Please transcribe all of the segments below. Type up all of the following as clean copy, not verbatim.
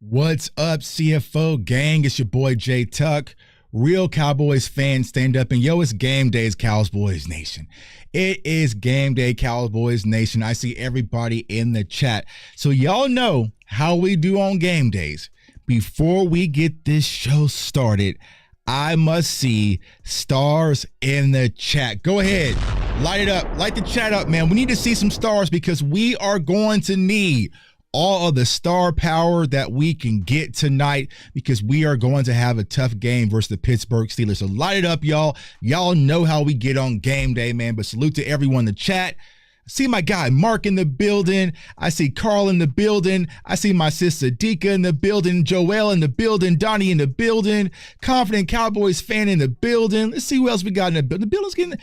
What's up, CFO gang? It's your boy Jay Tuck. Real Cowboys fans, stand up and yo, it's game days, Cowboys Nation. It is game day, Cowboys Nation. I see everybody in the chat. So y'all know how we do on game days. Before we get this show started, I must see stars in the chat. Go ahead, light it up, light the chat up, man. We need to see some stars because we are going to need all of the star power that we can get tonight because we are going to have a tough game versus the Pittsburgh Steelers. So light it up, y'all. Y'all know how we get on game day, man. But salute to everyone in the chat. I see my guy Mark in the building. I see Carl in the building. I see my sister Dika in the building. Joelle in the building. Donnie in the building. Confident Cowboys fan in the building. Let's see who else we got in the building. The building's getting,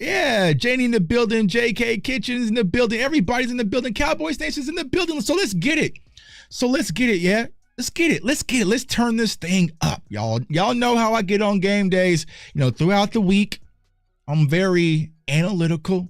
yeah, Janie in the building, JK Kitchens in the building, everybody's in the building, Cowboys Nation's in the building. So let's get it. Yeah. Let's get it. Let's turn this thing up, y'all. Y'all know how I get on game days. You know, throughout the week, I'm very analytical.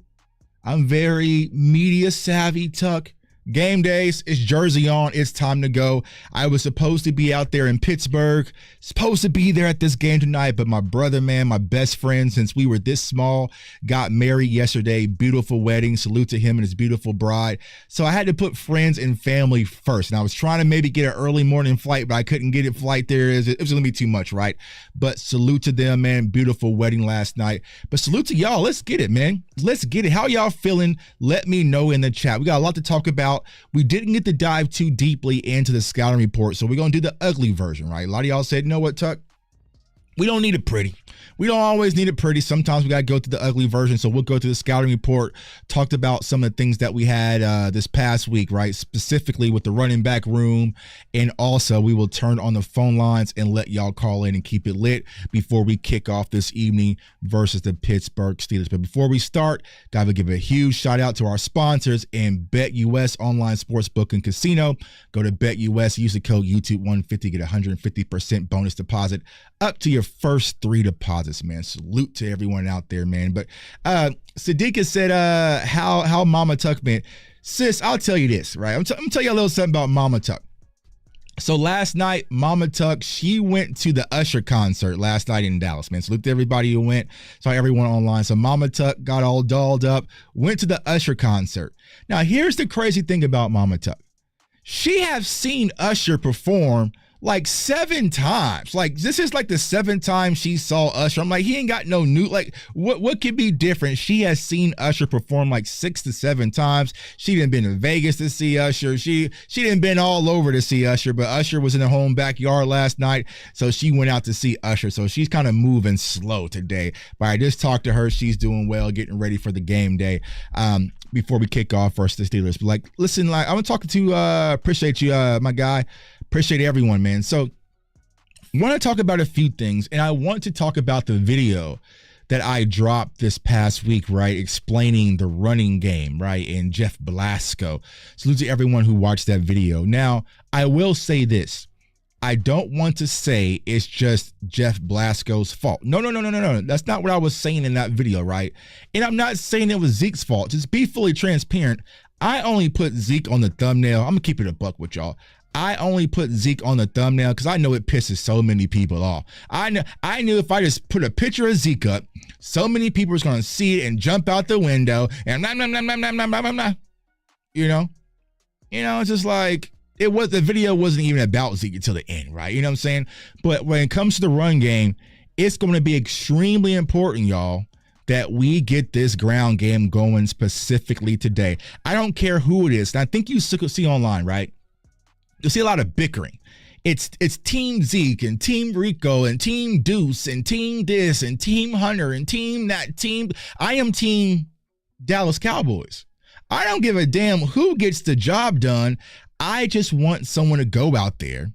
I'm very media savvy, Tuck. Game days, it's jersey on, it's time to go. I was supposed to be out there in Pittsburgh, supposed to be there at this game tonight, but my brother, man, my best friend since we were this small, got married yesterday. Beautiful wedding. Salute to him and his beautiful bride. So I had to put friends and family first. And I was trying to maybe get an early morning flight, but I couldn't get a flight there. It was going to be too much, right? But salute to them, man. Beautiful wedding last night. But salute to y'all. Let's get it, man. Let's get it. How y'all feeling? Let me know in the chat. We got a lot to talk about. We didn't get to dive too deeply into the scouting report, so we're going to do the ugly version, right? A lot of y'all said, you know what, Tuck? We don't need it pretty. We don't always need it pretty. Sometimes we got to go through the ugly version. So we'll go through the scouting report, talked about some of the things that we had this past week, right? Specifically with the running back room. And also we will turn on the phone lines and let y'all call in and keep it lit before we kick off this evening versus the Pittsburgh Steelers. But before we start, gotta give a huge shout out to our sponsors in BetUS Online Sportsbook and Casino. Go to BetUS, use the code YouTube150, get 150% bonus deposit up to your first 3 deposits, man. Salute to everyone out there, man. But Sadika said, how Mama Tuck, man. Sis, I'll tell you this, right? I'm gonna tell you a little something about Mama Tuck. So last night, Mama Tuck, she went to the Usher concert last night in Dallas, man. Salute to everybody who went. Saw everyone online. So Mama Tuck got all dolled up, went to the Usher concert. Now, here's the crazy thing about Mama Tuck. She has seen Usher perform like 7 times. Like, this is like the 7th time she saw Usher. I'm like, he ain't got no new, like, what could be different? She has seen Usher perform like 6 to 7 times. She done been to Vegas to see Usher. She done been all over to see Usher, but Usher was in her home backyard last night, so she went out to see Usher. So she's kind of moving slow today. But I just talked to her. She's doing well, getting ready for the game day. Before we kick off versus the Steelers. But like, listen, like, I'm talking to, appreciate you, my guy. Appreciate everyone, man. So I want to talk about a few things, and I want to talk about the video that I dropped this past week, right, explaining the running game, right, and Jeff Blasco. Salute to everyone who watched that video. Now, I will say this. I don't want to say it's just Jeff Blasco's fault. No. That's not what I was saying in that video, right? And I'm not saying it was Zeke's fault. Just be fully transparent. I only put Zeke on the thumbnail. I'm going to keep it a buck with y'all. I only put Zeke on the thumbnail because I know it pisses so many people off. I knew if I just put a picture of Zeke up, so many people was going to see it and jump out the window and blah, blah, blah, blah, blah, blah, blah, blah. You know, it's just like, the video wasn't even about Zeke until the end, right? You know what I'm saying? But when it comes to the run game, it's going to be extremely important, y'all, that we get this ground game going specifically today. I don't care who it is. And I think you see online, right? You'll see a lot of bickering. It's Team Zeke and Team Rico and Team Deuce and Team this and Team Hunter and Team that team. I am Team Dallas Cowboys. I don't give a damn who gets the job done. I just want someone to go out there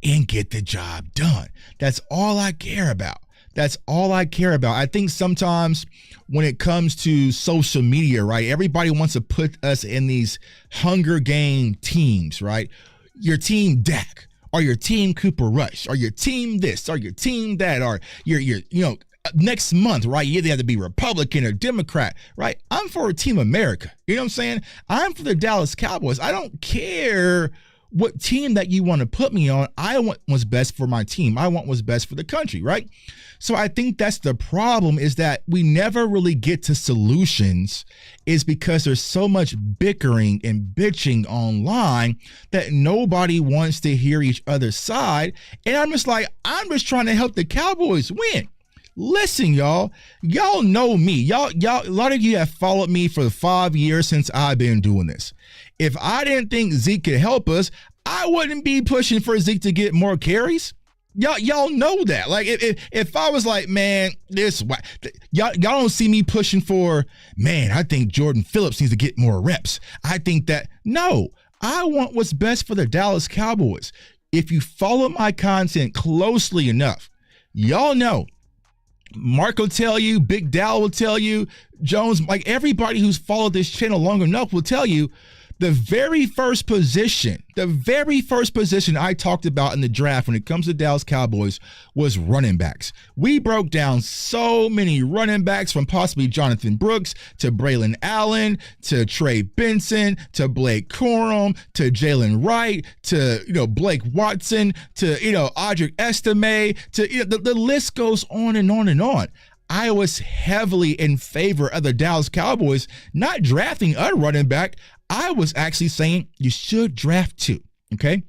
and get the job done. That's all I care about. I think sometimes when it comes to social media, right, everybody wants to put us in these Hunger Game teams, right? Your team Dak, or your team Cooper Rush, or your team this, or your team that, or your next month, right? You either have to be Republican or Democrat, right? I'm for Team America. You know what I'm saying? I'm for the Dallas Cowboys. I don't care what team that you want to put me on. I want what's best for my team. I want what's best for the country, right? So I think that's the problem, is that we never really get to solutions, is because there's so much bickering and bitching online that nobody wants to hear each other's side. And I'm just like, I'm just trying to help the Cowboys win. Listen, y'all know me. A lot of you have followed me for 5 years since I've been doing this. If I didn't think Zeke could help us, I wouldn't be pushing for Zeke to get more carries. Y'all know that. Like, if I was like, man, y'all don't see me pushing for, man, I think Jordan Phillips needs to get more reps. I think that, no, I want what's best for the Dallas Cowboys. If you follow my content closely enough, y'all know, Mark will tell you, Big Dal will tell you, Jones, like everybody who's followed this channel long enough will tell you, the very first position I talked about in the draft when it comes to Dallas Cowboys was running backs. We broke down so many running backs, from possibly Jonathan Brooks to Braylon Allen to Trey Benson to Blake Corum to Jalen Wright to Blake Watson to Audric Estime to the list goes on and on and on. I was heavily in favor of the Dallas Cowboys not drafting a running back. I was actually saying you should draft two, okay?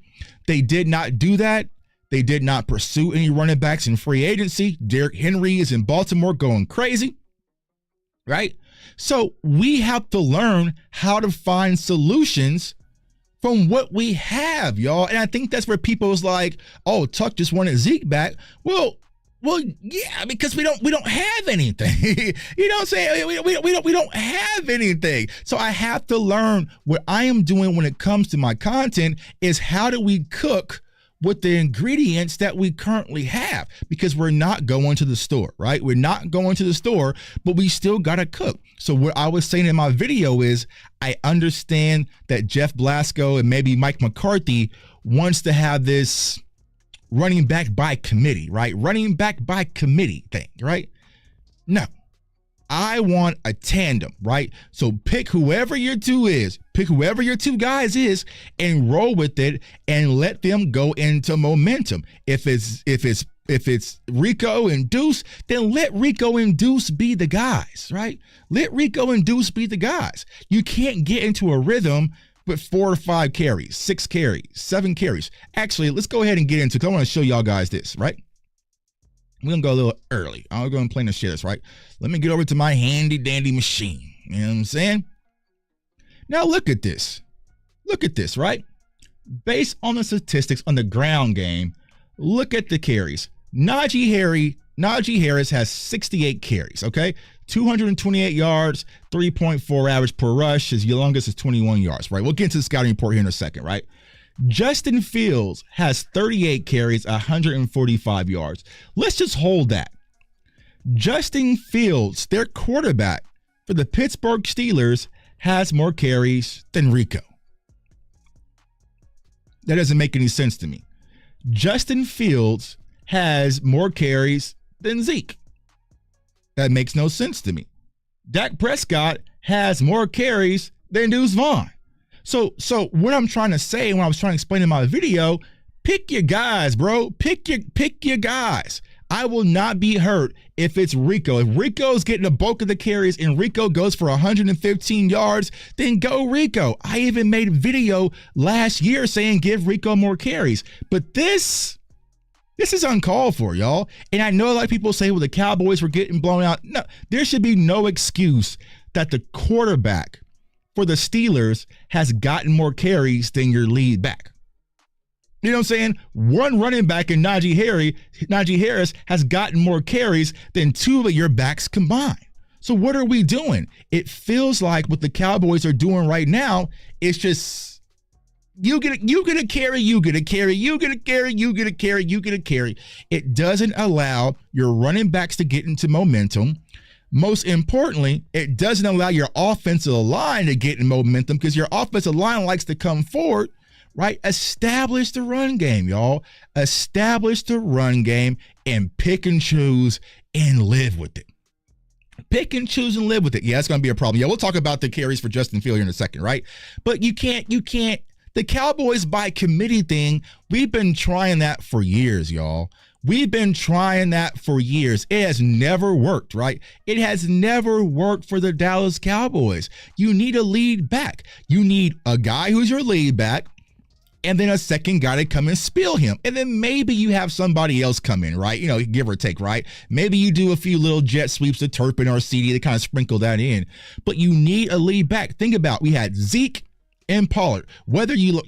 They did not do that. They did not pursue any running backs in free agency. Derrick Henry is in Baltimore going crazy, right? So we have to learn how to find solutions from what we have, y'all. And I think that's where people is like, oh, Tuck just wanted Zeke back. Well, yeah, because we don't have anything. You know what I'm saying? We don't have anything. So I have to learn what I am doing when it comes to my content is how do we cook with the ingredients that we currently have, because we're not going to the store, right? We're not going to the store, but we still got to cook. So what I was saying in my video is I understand that Jeff Blasco and maybe Mike McCarthy wants to have this running back by committee, right? Running back by committee thing, right? No, I want a tandem, right? So pick whoever your two guys is and roll with it and let them go into momentum. If it's Rico and Deuce, then let Rico and Deuce be the guys, right? Let Rico and Deuce be the guys. You can't get into a rhythm with 4 or 5 carries, 6 carries, 7 carries. Actually, let's go ahead and get into it, because I want to show y'all guys this, right? We're going to go a little early. I'm going to play and share this, right? Let me get over to my handy dandy machine. You know what I'm saying? Now look at this. Look at this, right? Based on the statistics on the ground game, look at the carries. Najee Harris has 68 carries, okay? 228 yards, 3.4 average per rush. His longest is 21 yards, right? We'll get into the scouting report here in a second, right? Justin Fields has 38 carries, 145 yards. Let's just hold that. Justin Fields, their quarterback for the Pittsburgh Steelers, has more carries than Rico. That doesn't make any sense to me. Justin Fields has more carries than Zeke. That makes no sense to me. Dak Prescott has more carries than Deuce Vaughn. So what I'm trying to say, when I was trying to explain in my video, pick your guys, bro. Pick your guys. I will not be hurt if it's Rico. If Rico's getting the bulk of the carries and Rico goes for 115 yards, then go Rico. I even made a video last year saying give Rico more carries. But this is uncalled for, y'all. And I know a lot of people say, well, the Cowboys were getting blown out. No, there should be no excuse that the quarterback for the Steelers has gotten more carries than your lead back. You know what I'm saying? One running back in Najee Harris has gotten more carries than 2 of your backs combined. So what are we doing? It feels like what the Cowboys are doing right now is just you get a carry. It doesn't allow your running backs to get into momentum. Most importantly, it doesn't allow your offensive line to get in momentum, because your offensive line likes to come forward, right? Establish the run game, y'all. Establish the run game and pick and choose and live with it. Pick and choose and live with it. Yeah, that's going to be a problem. Yeah, we'll talk about the carries for Justin Fields here in a second, right? But you can't. The Cowboys by committee thing, we've been trying that for years, y'all. We've been trying that for years. It has never worked, right? It has never worked for the Dallas Cowboys. You need a lead back. You need a guy who's your lead back, and then a second guy to come and spill him. And then maybe you have somebody else come in, right? You know, give or take, right? Maybe you do a few little jet sweeps to Turpin or CD to kind of sprinkle that in. But you need a lead back. Think about, we had Zeke and Pollard. Whether you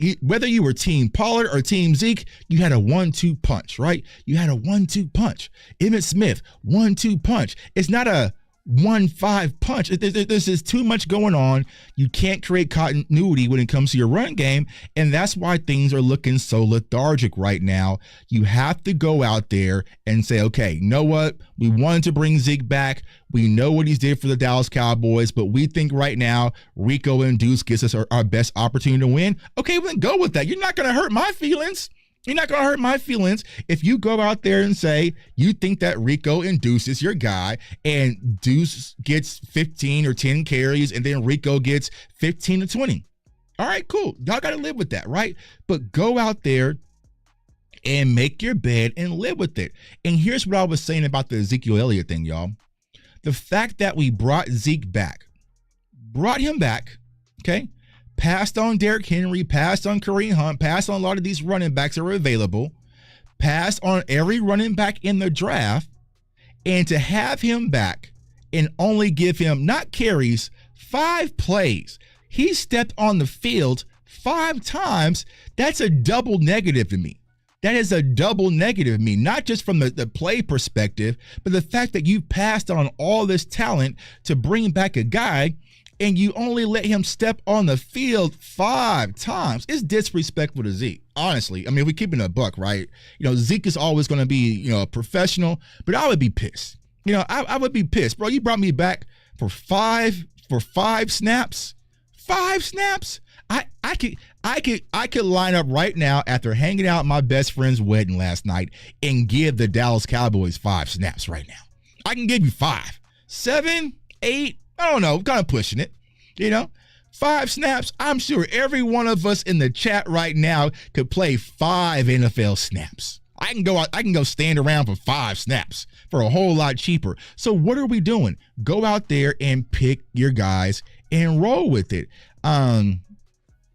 were team Pollard or team Zeke, you had a 1-2 punch, right? You had a 1-2 punch. Emmitt Smith, 1-2 punch. It's not a 1-5 punch. There's just too much going on. You can't create continuity when it comes to your run game, and that's why things are looking so lethargic right now. You have to go out there and say, okay, you know what? We wanted to bring Zeke back. We know what he's did for the Dallas Cowboys, but we think right now Rico and Deuce gives us our best opportunity to win. Okay, well, then go with that. You're not going to hurt my feelings. You're not going to hurt my feelings if you go out there and say you think that Rico and Deuce is your guy, and Deuce gets 15 or 10 carries, and then Rico gets 15 to 20. All right, cool. Y'all got to live with that, right? But go out there and make your bed and live with it. And here's what I was saying about the Ezekiel Elliott thing, y'all. The fact that we brought him back, okay? Passed on Derrick Henry, passed on Kareem Hunt, passed on a lot of these running backs that were available, passed on every running back in the draft, and to have him back and only give him, not carries, 5 plays. He stepped on the field 5 times. That's a double negative to me. That is a double negative to me, not just from the play perspective, but the fact that you passed on all this talent to bring back a guy and you only let him step on the field 5 times. It's disrespectful to Zeke, honestly. I mean, we're keeping a buck, right? You know, Zeke is always going to be, you know, a professional, but I would be pissed. You know, I would be pissed. Bro, you brought me back for five snaps. 5 snaps? I could line up right now after hanging out at my best friend's wedding last night and give the Dallas Cowboys 5 snaps right now. I can give you 5. 7, 8, I don't know, kind of pushing it, you know. 5 snaps, I'm sure every one of us in the chat right now could play 5 NFL snaps. I can go stand around for 5 snaps for a whole lot cheaper. So what are we doing? Go out there and pick your guys and roll with it.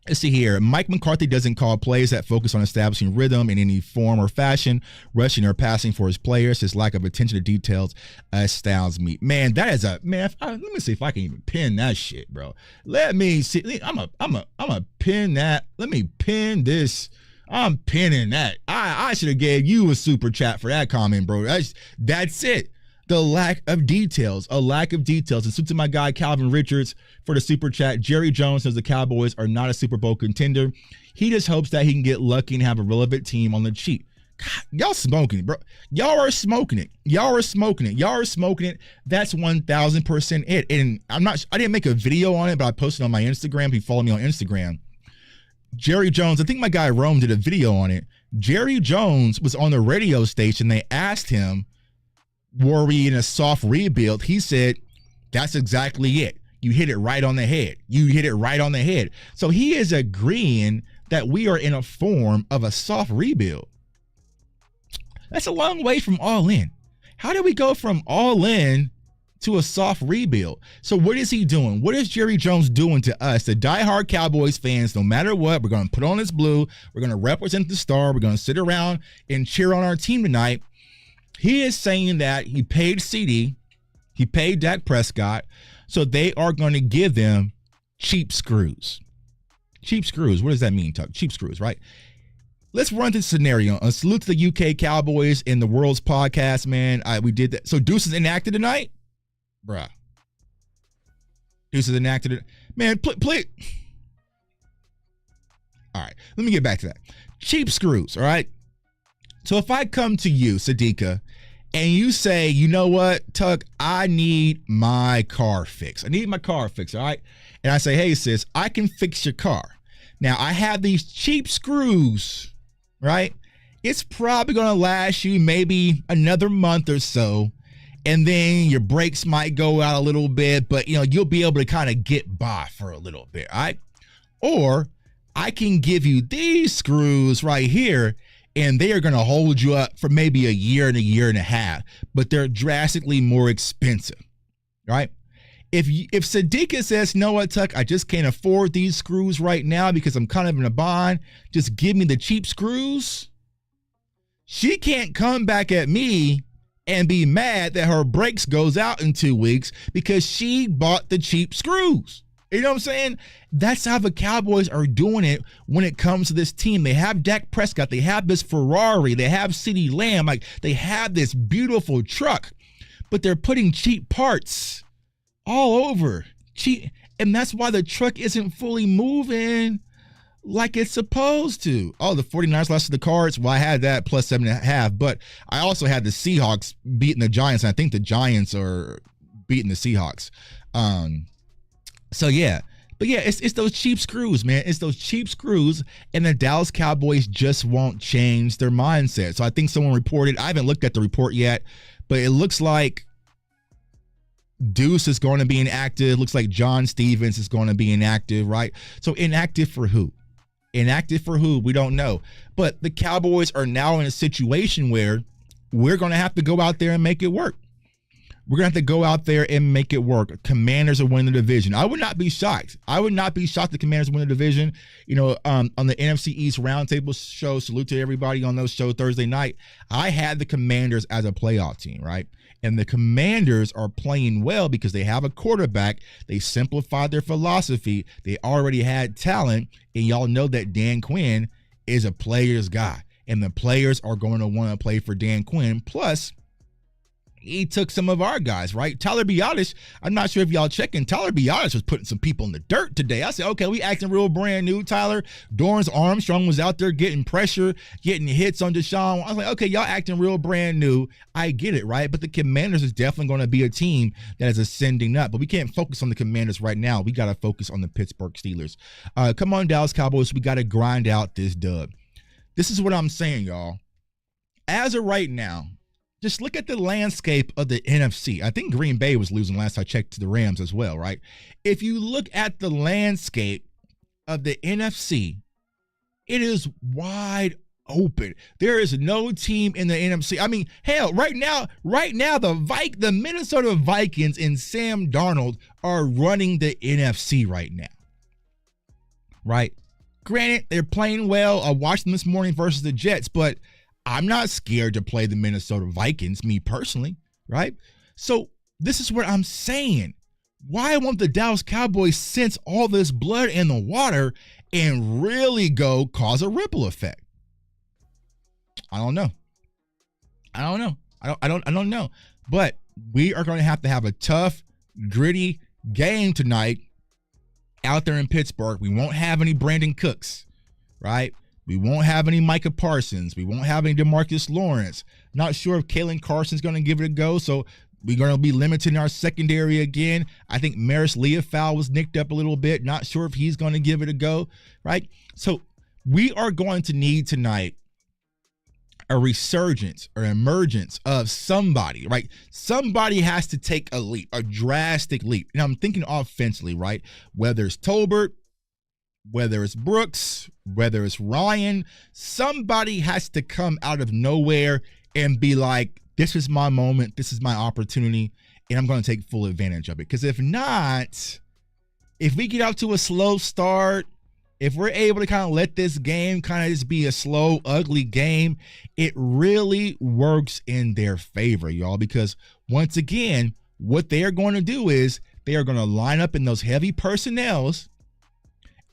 Let's see here. Mike McCarthy doesn't call plays that focus on establishing rhythm in any form or fashion, rushing or passing for his players. His lack of attention to details astounds me. Man, that is let me see if I can even pin that shit, bro. Let me see. I'm a pin that. Let me pin this. I'm pinning that. I should have gave you a super chat for that comment, bro. That's it. The lack of details, a lack of details. And so to my guy, Calvin Richards, for the super chat, Jerry Jones says the Cowboys are not a Super Bowl contender. He just hopes that he can get lucky and have a relevant team on the cheap. God, y'all smoking it, bro. Y'all are smoking it. That's 1,000% it. And I didn't make a video on it, but I posted on my Instagram. If you follow me on Instagram, Jerry Jones, I think my guy Rome did a video on it. Jerry Jones was on the radio station. They asked him, were we in a soft rebuild? He said, that's exactly it. You hit it right on the head. So he is agreeing that we are in a form of a soft rebuild. That's a long way from all in. How do we go from all in to a soft rebuild? So what is he doing? What is Jerry Jones doing to us, the diehard Cowboys fans? No matter what, we're going to put on this blue. We're going to represent the star. We're going to sit around and cheer on our team tonight. He is saying that he paid CD, he paid Dak Prescott, so they are going to give them cheap screws. Cheap screws. What does that mean, Tuck? Cheap screws, right? Let's run this scenario. A salute to the UK Cowboys in the World's podcast, man. We did that. So Deuce is inactive tonight? Bruh. Deuce is inactive. Man, play. All right, let me get back to that. Cheap screws, all right? So if I come to you, Sadika, and you say, you know what, Tuck, I need my car fixed. All right? And I say, hey, sis, I can fix your car. Now, I have these cheap screws, right? It's probably going to last you maybe another month or so. And then your brakes might go out a little bit, but, you know, you'll be able to kind of get by for a little bit, all right? Or I can give you these screws right here, and they are going to hold you up for maybe a year and a half, but they're drastically more expensive, right? If Sadika says, "No, what, Tuck, I just can't afford these screws right now because I'm kind of in a bind, just give me the cheap screws," she can't come back at me and be mad that her brakes goes out in 2 weeks because she bought the cheap screws. You know what I'm saying? That's how the Cowboys are doing it when it comes to this team. They have Dak Prescott. They have this Ferrari. They have CeeDee Lamb. Like, they have this beautiful truck, but they're putting cheap parts all over. Cheap. And that's why the truck isn't fully moving like it's supposed to. Oh, the 49ers lost to the Cards. Well, I had that plus 7.5, but I also had the Seahawks beating the Giants, and I think the Giants are beating the Seahawks. So yeah, but yeah, it's those cheap screws, man. It's those cheap screws, and the Dallas Cowboys just won't change their mindset. So I think someone reported, I haven't looked at the report yet, but it looks like Deuce is going to be inactive. Looks like John Stevens is going to be inactive, right? So inactive for who? Inactive for who? We don't know. But the Cowboys are now in a situation where we're going to have to go out there and make it work. We're going to have to go out there and make it work. Commanders are winning the division. I would not be shocked. I would not be shocked the Commanders win the division. You know, on the NFC East Roundtable show, salute to everybody on those shows Thursday night, I had the Commanders as a playoff team, right? And the Commanders are playing well because they have a quarterback. They simplified their philosophy. They already had talent. And y'all know that Dan Quinn is a player's guy. And the players are going to want to play for Dan Quinn. Plus, he took some of our guys, right? Tyler Biadasz, I'm not sure if y'all checking. Tyler Biadasz was putting some people in the dirt today. I said, okay, we acting real brand new, Tyler. Dorrance Armstrong was out there getting pressure, getting hits on Deshaun. I was like, okay, y'all acting real brand new. I get it, right? But the Commanders is definitely going to be a team that is ascending up. But we can't focus on the Commanders right now. We got to focus on the Pittsburgh Steelers. Come on, Dallas Cowboys. We got to grind out this dub. This is what I'm saying, y'all. As of right now, just look at the landscape of the NFC. I think Green Bay was losing last I checked to the Rams as well, right? If you look at the landscape of the NFC, it is wide open. There is no team in the NFC. I mean, hell, right now, the Minnesota Vikings and Sam Darnold are running the NFC right now, right? Granted, they're playing well. I watched them this morning versus the Jets, but I'm not scared to play the Minnesota Vikings, me personally, right? So this is what I'm saying. Why won't the Dallas Cowboys sense all this blood in the water and really go cause a ripple effect? I don't know. I don't know. But we are going to have a tough, gritty game tonight out there in Pittsburgh. We won't have any Brandon Cooks, right? We won't have any Micah Parsons. We won't have any DeMarcus Lawrence. Not sure if Kalen Carson's going to give it a go, so we're going to be limited in our secondary again. I think Maris Leofau was nicked up a little bit. Not sure if he's going to give it a go, right? So we are going to need tonight a resurgence or emergence of somebody, right? Somebody has to take a leap, a drastic leap. And I'm thinking offensively, right? Whether it's Tolbert, whether it's Brooks, whether it's Ryan, somebody has to come out of nowhere and be like, this is my moment, this is my opportunity, and I'm going to take full advantage of it. Because if not, if we get out to a slow start, if we're able to kind of let this game kind of just be a slow, ugly game, it really works in their favor, y'all. Because once again, what they are going to do is they are going to line up in those heavy personnels,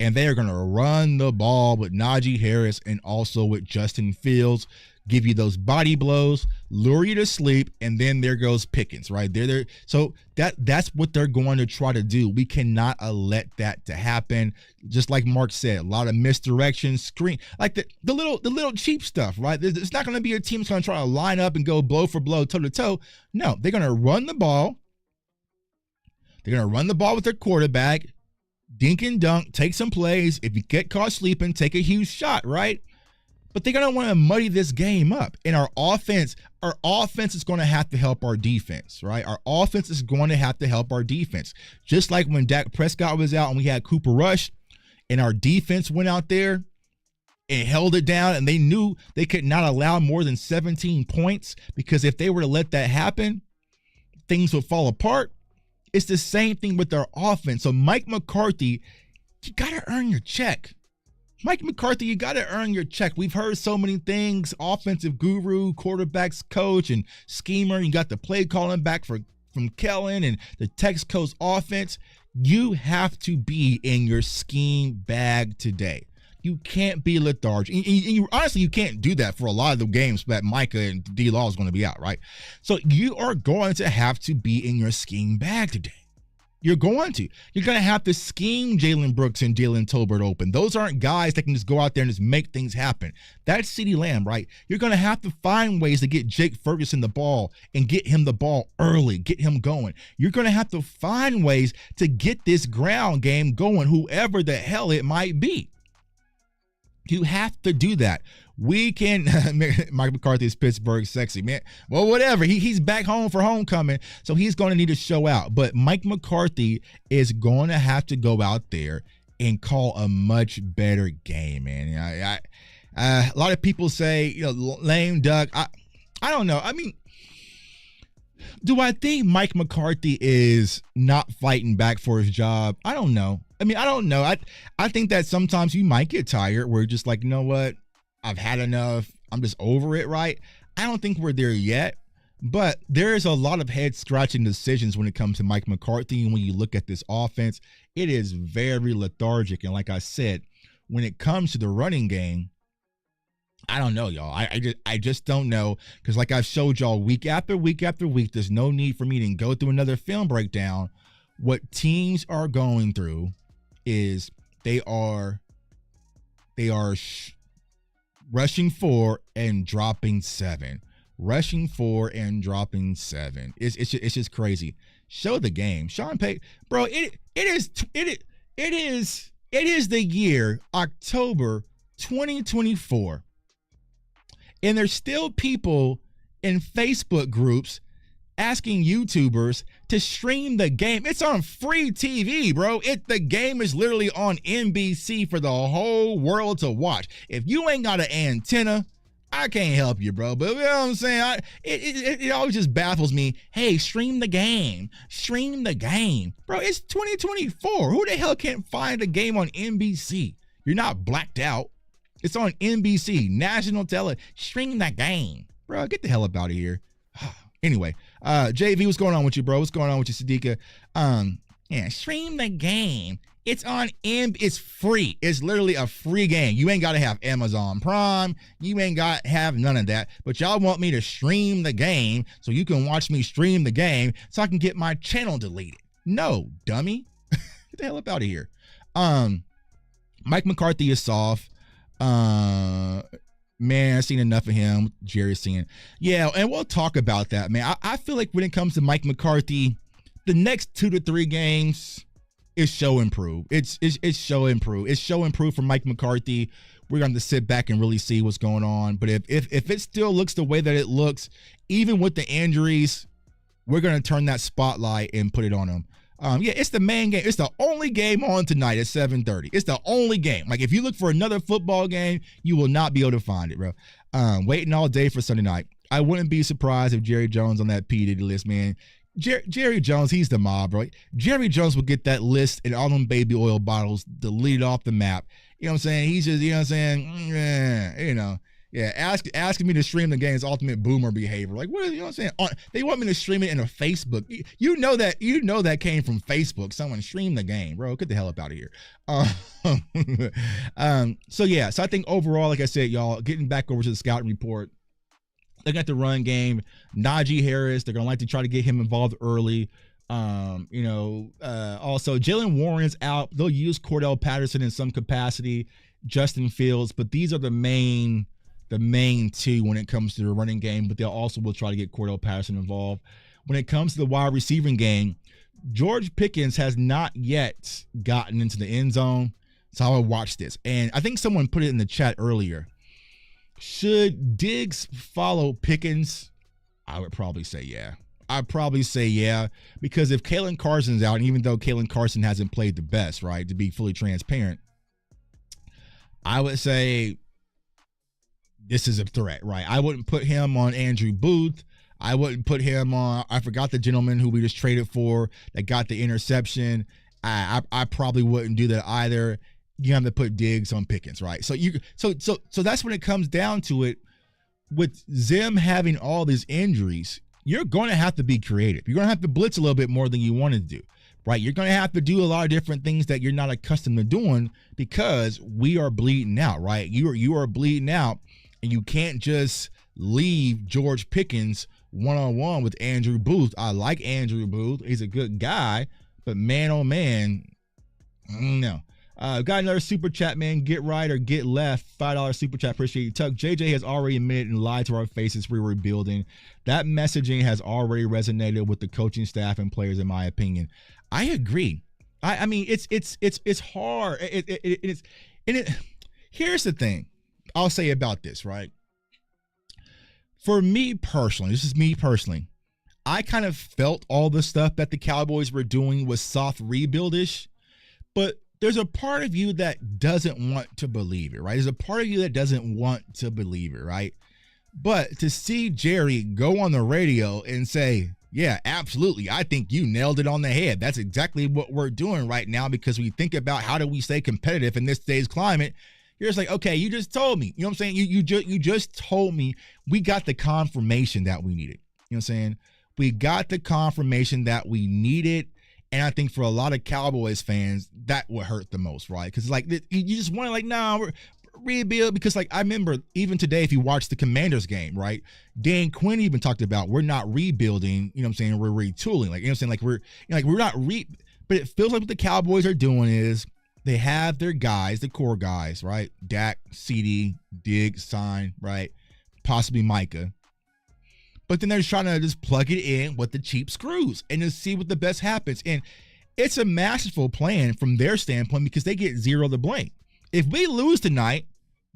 and they are going to run the ball with Najee Harris and also with Justin Fields, give you those body blows, lure you to sleep, and then there goes Pickens, right? There. So that's what they're going to try to do. We cannot let that to happen. Just like Mark said, a lot of misdirection, screen, like the little cheap stuff, right? It's not going to be a team that's going to try to line up and go blow for blow, toe to toe. No, they're going to run the ball. They're going to run the ball with their quarterback, dink and dunk, take some plays. If you get caught sleeping, take a huge shot, right? But they're going to want to muddy this game up. And our offense is going to have to help our defense, right? Our offense is going to have to help our defense. Just like when Dak Prescott was out and we had Cooper Rush, and our defense went out there and held it down, and they knew they could not allow more than 17 points, because if they were to let that happen, things would fall apart. It's the same thing with their offense. So Mike McCarthy, you got to earn your check. Mike McCarthy, you got to earn your check. We've heard so many things, offensive guru, quarterbacks coach, and schemer. You got the play calling back from Kellen and the Texas offense. You have to be in your scheme bag today. You can't be lethargic. And honestly, you can't do that for a lot of the games that Micah and D-Law is going to be out, right? So you are going to have to be in your scheme bag today. You're going to have to scheme Jalen Brooks and Dylan Tolbert open. Those aren't guys that can just go out there and just make things happen. That's CeeDee Lamb, right? You're going to have to find ways to get Jake Ferguson the ball and get him the ball early, get him going. You're going to have to find ways to get this ground game going, whoever the hell it might be. You have to do that. We can, Mike McCarthy is Pittsburgh sexy, man. Well, whatever. He's back home for homecoming, so he's going to need to show out. But Mike McCarthy is going to have to go out there and call a much better game, man. A lot of people say, lame duck. I don't know. I mean, do I think Mike McCarthy is not fighting back for his job? I don't know. I don't know. I think that sometimes you might get tired where you're just like, you know what? I've had enough. I'm just over it, right? I don't think we're there yet, but there is a lot of head-scratching decisions when it comes to Mike McCarthy. And when you look at this offense, it is very lethargic. And like I said, when it comes to the running game, I don't know, y'all. I just don't know, because like I've showed y'all week after week after week, there's no need for me to go through another film breakdown. What teams are going through is they are rushing 4 and dropping 7. Rushing 4 and dropping 7. It's just crazy. Show the game. Sean Payton, bro, it is the year October 2024. And there's still people in Facebook groups asking YouTubers to stream the game. It's on free TV, bro. The game is literally on NBC for the whole world to watch. If you ain't got an antenna, I can't help you, bro. But you know what I'm saying? It always just baffles me. Hey, stream the game. Stream the game. Bro, it's 2024. Who the hell can't find a game on NBC? You're not blacked out. It's on NBC, national television. Stream that game. Bro, get the hell up out of here. Anyway, JV, what's going on with you, bro? What's going on with you, Sadiqa? Stream the game. It's on it's free. It's literally a free game. You ain't got to have Amazon Prime. You ain't got to have none of that. But y'all want me to stream the game so you can watch me stream the game so I can get my channel deleted. No, dummy. Get the hell up out of here. Mike McCarthy is soft. Man, I've seen enough of him. Jerry's seen. Yeah, and we'll talk about that, man. I feel like when it comes to Mike McCarthy, the next 2 to 3 games is show improve. It's show improve. It's show improve for Mike McCarthy. We're going to sit back and really see what's going on. But if it still looks the way that it looks, even with the injuries, we're going to turn that spotlight and put it on him. Yeah, it's the main game. It's the only game on tonight at 7:30. It's the only game. Like, if you look for another football game, you will not be able to find it, bro. Waiting all day for Sunday night. I wouldn't be surprised if Jerry Jones on that P. Diddy list, man. Jerry Jones, he's the mob, bro. Jerry Jones will get that list and all them baby oil bottles deleted off the map. You know what I'm saying? He's just, you know what I'm saying? Yeah, asking me to stream the game is ultimate boomer behavior. Like, what? You know what I'm saying? They want me to stream it in a Facebook. You know that came from Facebook. Someone streamed the game, bro. Get the hell up out of here. So I think overall, like I said, y'all, getting back over to the scouting report, they got the run game. Najee Harris, they're gonna like to try to get him involved early. Also Jalen Warren's out. They'll use Cordell Patterson in some capacity, Justin Fields, but these are the main two when it comes to the running game, but they'll also will try to get Cordell Patterson involved. When it comes to the wide receiving game, George Pickens has not yet gotten into the end zone, so I will watch this. And I think someone put it in the chat earlier. Should Diggs follow Pickens? I would probably say yeah. I'd probably say yeah, because if Kalen Carson's out, and even though Kalen Carson hasn't played the best, right, to be fully transparent, I would say this is a threat, right? I wouldn't put him on Andrew Booth. I wouldn't put him on, I forgot the gentleman who we just traded for that got the interception. I probably wouldn't do that either. You have to put Diggs on Pickens, right? So that's when it comes down to it. With Zim having all these injuries, you're going to have to be creative. You're going to have to blitz a little bit more than you want to do, right? You're going to have to do a lot of different things that you're not accustomed to doing because we are bleeding out, right? You are bleeding out, and you can't just leave George Pickens one-on-one with Andrew Booth. I like Andrew Booth. He's a good guy, but man, oh man, no. Got another super chat, man. Get right or get left. $5 super chat. Appreciate you, Tuck. JJ has already admitted and lied to our faces. We're rebuilding. That messaging has already resonated with the coaching staff and players, in my opinion. I agree. I mean, it's hard. Here's the thing I'll say about this, right? For me personally, this is me personally, I kind of felt all the stuff that the Cowboys were doing was soft rebuild-ish, but there's a part of you that doesn't want to believe it, right? There's a part of you that doesn't want to believe it, right? But to see Jerry go on the radio and say, yeah, absolutely, I think you nailed it on the head. That's exactly what we're doing right now because we think about how do we stay competitive in this day's climate. You're just like, okay, you just told me. You know what I'm saying? You just told me we got the confirmation that we needed. You know what I'm saying? We got the confirmation that we needed. And I think for a lot of Cowboys fans, that would hurt the most, right? Because, like, you just want to, like, nah, we're rebuild. Because, like, I remember even today, if you watch the Commanders game, right? Dan Quinn even talked about we're not rebuilding, you know what I'm saying? We're retooling. Like, you know what I'm saying? Like, we're not but it feels like what the Cowboys are doing is they have their guys, the core guys, right? Dak, CD, Diggs, Sign, right? Possibly Micah. But then they're trying to just plug it in with the cheap screws and just see what the best happens. And it's a masterful plan from their standpoint because they get zero to blame. If we lose tonight,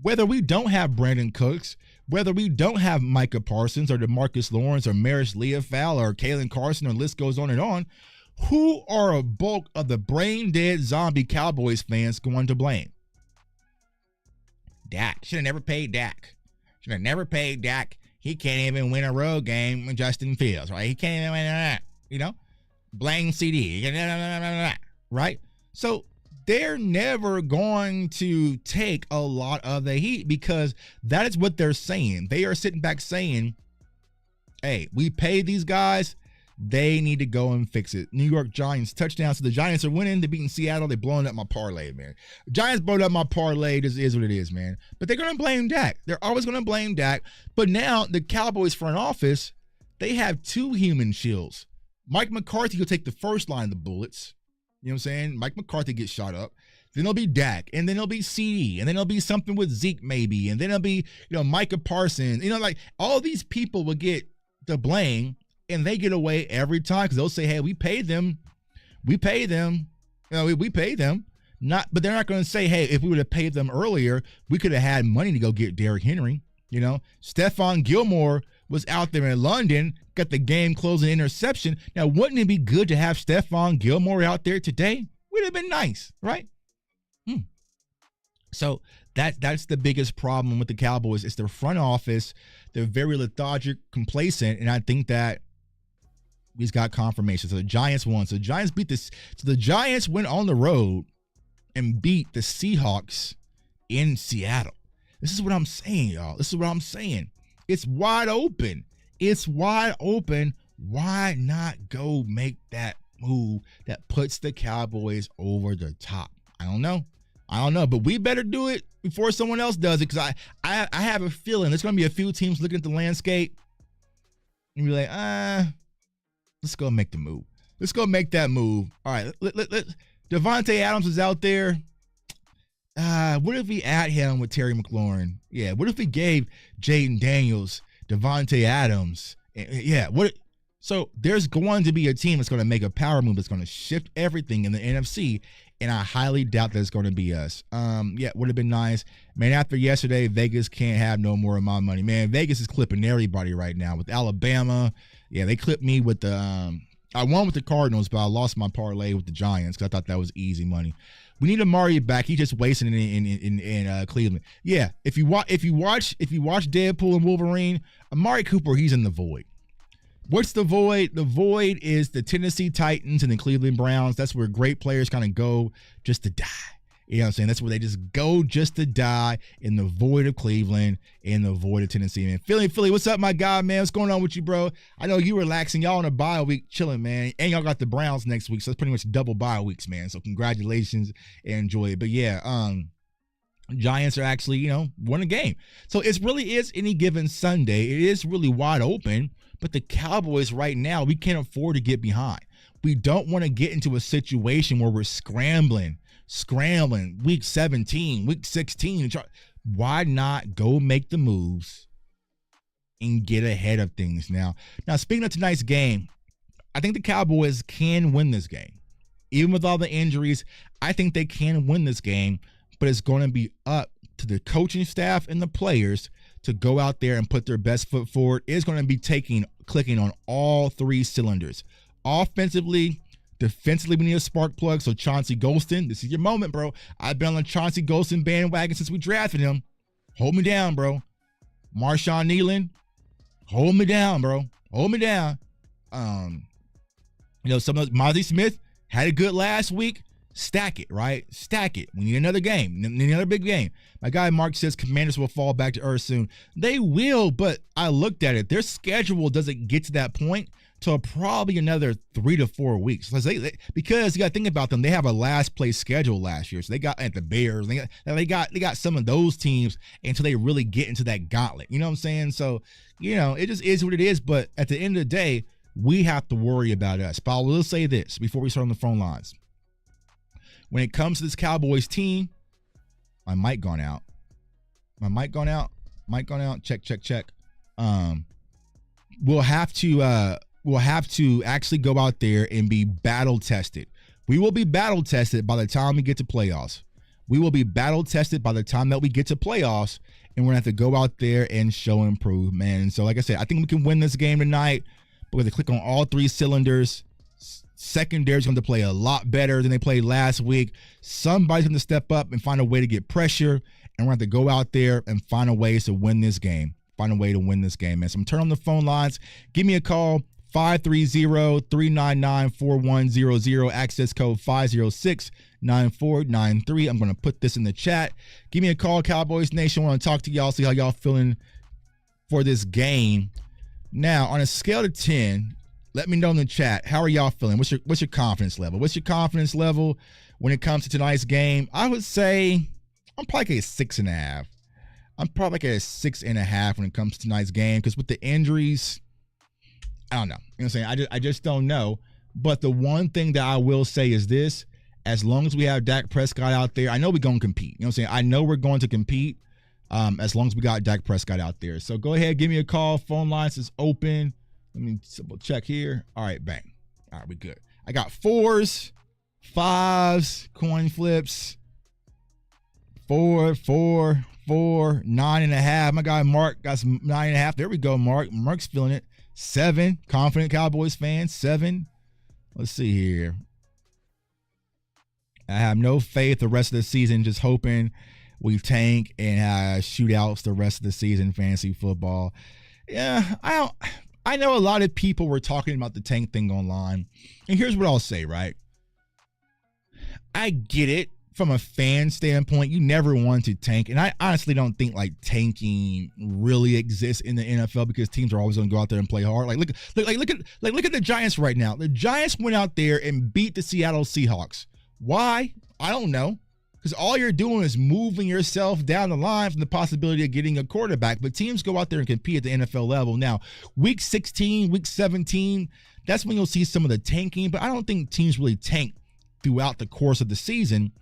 whether we don't have Brandon Cooks, whether we don't have Micah Parsons or DeMarcus Lawrence or Maris Leofau or Kalen Carson, or the list goes on, who are a bulk of the brain-dead zombie Cowboys fans going to blame? Dak. Should have never paid Dak. He can't even win a road game with Justin Fields, right? He can't even win that, you know? Blame CD, right? So they're never going to take a lot of the heat because that is what they're saying. They are sitting back saying, hey, we paid these guys. They need to go and fix it. New York Giants touchdown. So the Giants are winning. They're beating Seattle. They're blowing up my parlay, man. Giants blowed up my parlay. This is what it is, man. But they're going to blame Dak. They're always going to blame Dak. But now the Cowboys front office, they have two human shields. Mike McCarthy will take the first line of the bullets. You know what I'm saying? Mike McCarthy gets shot up. Then it'll be Dak. And then it'll be CD. And then it'll be something with Zeke maybe. And then it'll be, Micah Parsons. Like all these people will get the blame. And they get away every time because they'll say, hey, we paid them. We paid them. We paid them. But they're not going to say, hey, if we would have paid them earlier, we could have had money to go get Derrick Henry. Stephon Gilmore was out there in London, got the game closing interception. Now, wouldn't it be good to have Stephon Gilmore out there today? Would have been nice, right? So that's the biggest problem with the Cowboys. It's their front office. They're very lethargic, complacent, and I think that he's got confirmation. So the Giants won. So the Giants beat this. So the Giants went on the road and beat the Seahawks in Seattle. This is what I'm saying, y'all. This is what I'm saying. It's wide open. It's wide open. Why not go make that move that puts the Cowboys over the top? I don't know. But we better do it before someone else does it because I have a feeling there's going to be a few teams looking at the landscape and be like, let's go make the move. Let's go make that move. All right. Devontae Adams is out there. What if we add him with Terry McLaurin? Yeah. What if we gave Jaden Daniels, Devontae Adams? Yeah. So there's going to be a team that's going to make a power move that's going to shift everything in the NFC, and I highly doubt that it's going to be us. Yeah, would have been nice. Man, after yesterday, Vegas can't have no more of my money. Man, Vegas is clipping everybody right now with Alabama. Yeah, they clipped me with the I won with the Cardinals, but I lost my parlay with the Giants because I thought that was easy money. We need Amari back. He's just wasting it in Cleveland. Yeah, if you watch Deadpool and Wolverine, Amari Cooper, he's in the void. What's the void? The void is the Tennessee Titans and the Cleveland Browns. That's where great players kind of go just to die. You know what I'm saying? That's where they just go just to die, in the void of Cleveland, in the void of Tennessee, man. Philly, what's up, my guy, man? What's going on with you, bro? I know you relaxing. Y'all on a bye week, chilling, man. And y'all got the Browns next week, so it's pretty much double bye weeks, man. So congratulations and enjoy it. But yeah, Giants are actually, won a game. So it really is any given Sunday. It is really wide open. But the Cowboys right now, we can't afford to get behind. We don't want to get into a situation where we're scrambling week 17, week 16. Why not go make the moves and get ahead of things now? Now, speaking of tonight's game, I think the Cowboys can win this game. Even with all the injuries, I think they can win this game, but it's going to be up to the coaching staff and the players to go out there and put their best foot forward. It's going to be clicking on all three cylinders. Offensively, defensively, we need a spark plug. So Chauncey Golston, this is your moment, bro. I've been on the Chauncey Golston bandwagon since we drafted him. Hold me down, bro. Marshawn Nealon, hold me down, bro. Hold me down. Some of Mozzie Smith had a good last week. Stack it, right? Stack it. We need another game. We need another big game. My guy Mark says Commanders will fall back to earth soon. They will, but I looked at it. Their schedule doesn't get to that point till probably another 3 to 4 weeks. Because you got to think about them. They have a last place schedule last year. So they got at the Bears. They got some of those teams until they really get into that gauntlet. You know what I'm saying? So, it just is what it is. But at the end of the day, we have to worry about us. But I will say this before we start on the phone lines. When it comes to this Cowboys team, my mic gone out. Mic gone out. Check. We'll have to actually go out there and be battle tested. We will be battle tested by the time we get to playoffs. We will be battle tested by the time that we get to playoffs, and we're gonna have to go out there and show and prove, man. And so, like I said, I think we can win this game tonight. We're gonna click on all three cylinders. Secondary is going to play a lot better than they played last week. Somebody's going to step up and find a way to get pressure, and we're going to have to go out there and find a way to win this game. Man. So I'm going to turn on the phone lines. Give me a call, 530-399-4100, access code 506-9493. I'm going to put this in the chat. Give me a call, Cowboys Nation. I want to talk to y'all, see how y'all feeling for this game. Now, on a scale of 10, let me know in the chat, how are y'all feeling? What's your confidence level? What's your confidence level when it comes to tonight's game? I would say I'm probably at 6.5. I'm probably like at 6.5 when it comes to tonight's game, because with the injuries, I don't know. You know what I'm saying? I just don't know. But the one thing that I will say is this: as long as we have Dak Prescott out there, I know we're going to compete. You know what I'm saying? I know we're going to compete as long as we got Dak Prescott out there. So go ahead, give me a call. Phone lines is open. Let me double check here. All right, bang. All right, we good. I got 4s, 5s, coin flips, 4, 9.5. My guy Mark got some 9.5. There we go, Mark. Mark's feeling it. 7, confident Cowboys fan. 7. Let's see here. I have no faith the rest of the season, just hoping we tank and have shootouts the rest of the season, fantasy football. Yeah, I know a lot of people were talking about the tank thing online, and here's what I'll say, right? I get it from a fan standpoint. You never want to tank, and I honestly don't think like tanking really exists in the NFL, because teams are always going to go out there and play hard. Look at the Giants right now. The Giants went out there and beat the Seattle Seahawks. Why? I don't know. Because all you're doing is moving yourself down the line from the possibility of getting a quarterback. But teams go out there and compete at the NFL level. Now, week 16, week 17, that's when you'll see some of the tanking. But I don't think teams really tank throughout the course of the season.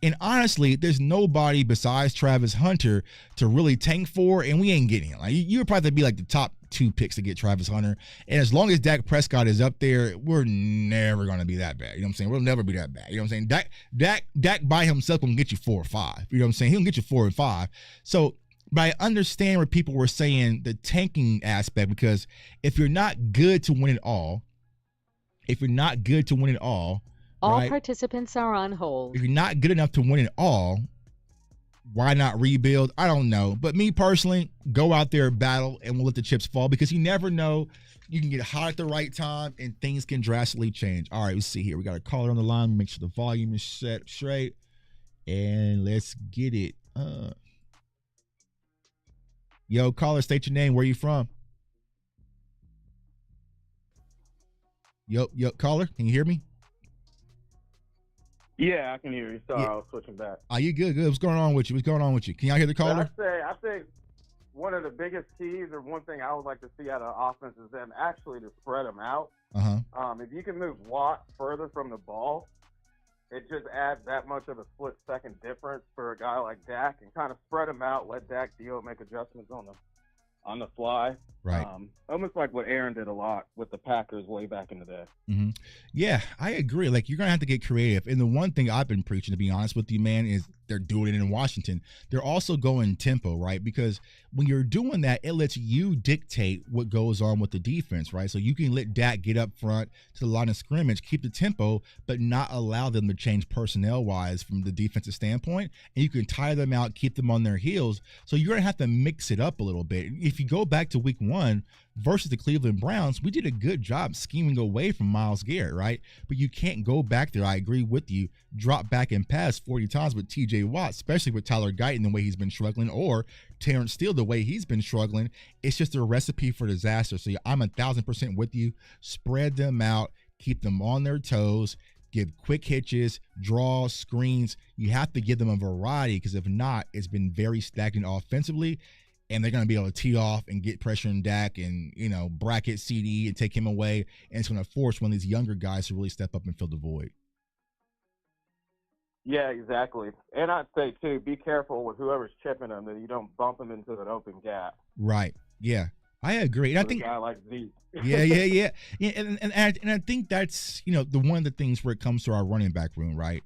And honestly, there's nobody besides Travis Hunter to really tank for, and we ain't getting him. Like, you would probably be like the top 2 picks to get Travis Hunter. And as long as Dak Prescott is up there, we're never going to be that bad. You know what I'm saying? We'll never be that bad. You know what I'm saying? Dak by himself will get you 4 or 5. You know what I'm saying? He'll get you 4 and 5. So, but I understand where people were saying the tanking aspect, because if you're not good to win it all, If you're not good to win it all right? Participants are on hold. If you're not good enough to win it all, why not rebuild? I don't know. But me personally, go out there, battle, and we'll let the chips fall because you never know. You can get hot at the right time and things can drastically change. All right, let's see here. We got a caller on the line. Make sure the volume is set straight. And let's get it. Yo, caller, state your name. Where you from? Yo, caller, can you hear me? Yeah, I can hear you. Sorry, I was switching back. Are you good? Good. What's going on with you? Can y'all hear the caller? I think one of the biggest keys, or one thing I would like to see out of offense, is them actually to spread them out. If you can move Watt further from the ball, it just adds that much of a split-second difference for a guy like Dak, and kind of spread him out, let Dak deal, make adjustments on the fly. Right. Almost like what Aaron did a lot with the Packers way back in the day. Mm-hmm. Yeah, I agree. Like, you're going to have to get creative. And the one thing I've been preaching, to be honest with you, man, is they're doing it in Washington. They're also going tempo, right? Because when you're doing that, it lets you dictate what goes on with the defense, right? So you can let Dak get up front to the line of scrimmage, keep the tempo, but not allow them to change personnel-wise from the defensive standpoint. And you can tire them out, keep them on their heels. So you're going to have to mix it up a little bit. If you go back to week 1 versus the Cleveland Browns, we did a good job scheming away from Myles Garrett, right? But you can't go back there. I agree with you. Drop back and pass 40 times with TJ Watt, especially with Tyler Guyton the way he's been struggling, or Terrence Steele the way he's been struggling. It's just a recipe for disaster. So I'm 1,000% with you. Spread them out, keep them on their toes, give quick hitches, draws, screens. You have to give them a variety, because if not, it's been very stagnant offensively. And they're going to be able to tee off and get pressure on Dak and, bracket CD and take him away. And it's going to force one of these younger guys to really step up and fill the void. Yeah, exactly. And I'd say, too, be careful with whoever's chipping them, that you don't bump them into an open gap. Right. Yeah. I agree. And I think a guy like Zeke. Yeah. And I think that's, the one of the things where it comes to our running back room, right?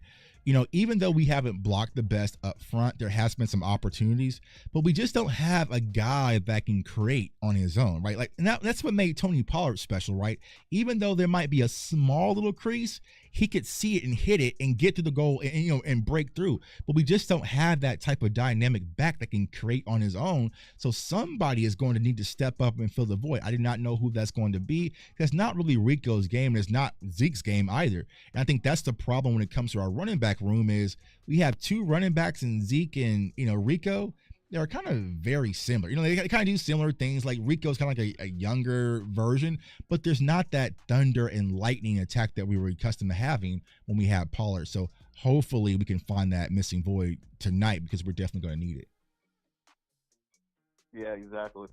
Even though we haven't blocked the best up front, there has been some opportunities, but we just don't have a guy that can create on his own, right? Like, and that's what made Tony Pollard special, right? Even though there might be a small little crease, he could see it and hit it and get to the goal and break through. But we just don't have that type of dynamic back that can create on his own. So somebody is going to need to step up and fill the void. I did not know who that's going to be. That's not really Rico's game. It's not Zeke's game either. And I think that's the problem when it comes to our running back room, is we have 2 running backs in Zeke and Rico. They're kind of very similar. They kind of do similar things. Like, Rico's kind of like a younger version, but there's not that thunder and lightning attack that we were accustomed to having when we had Pollard. So hopefully we can find that missing void tonight, because we're definitely going to need it. Yeah, exactly.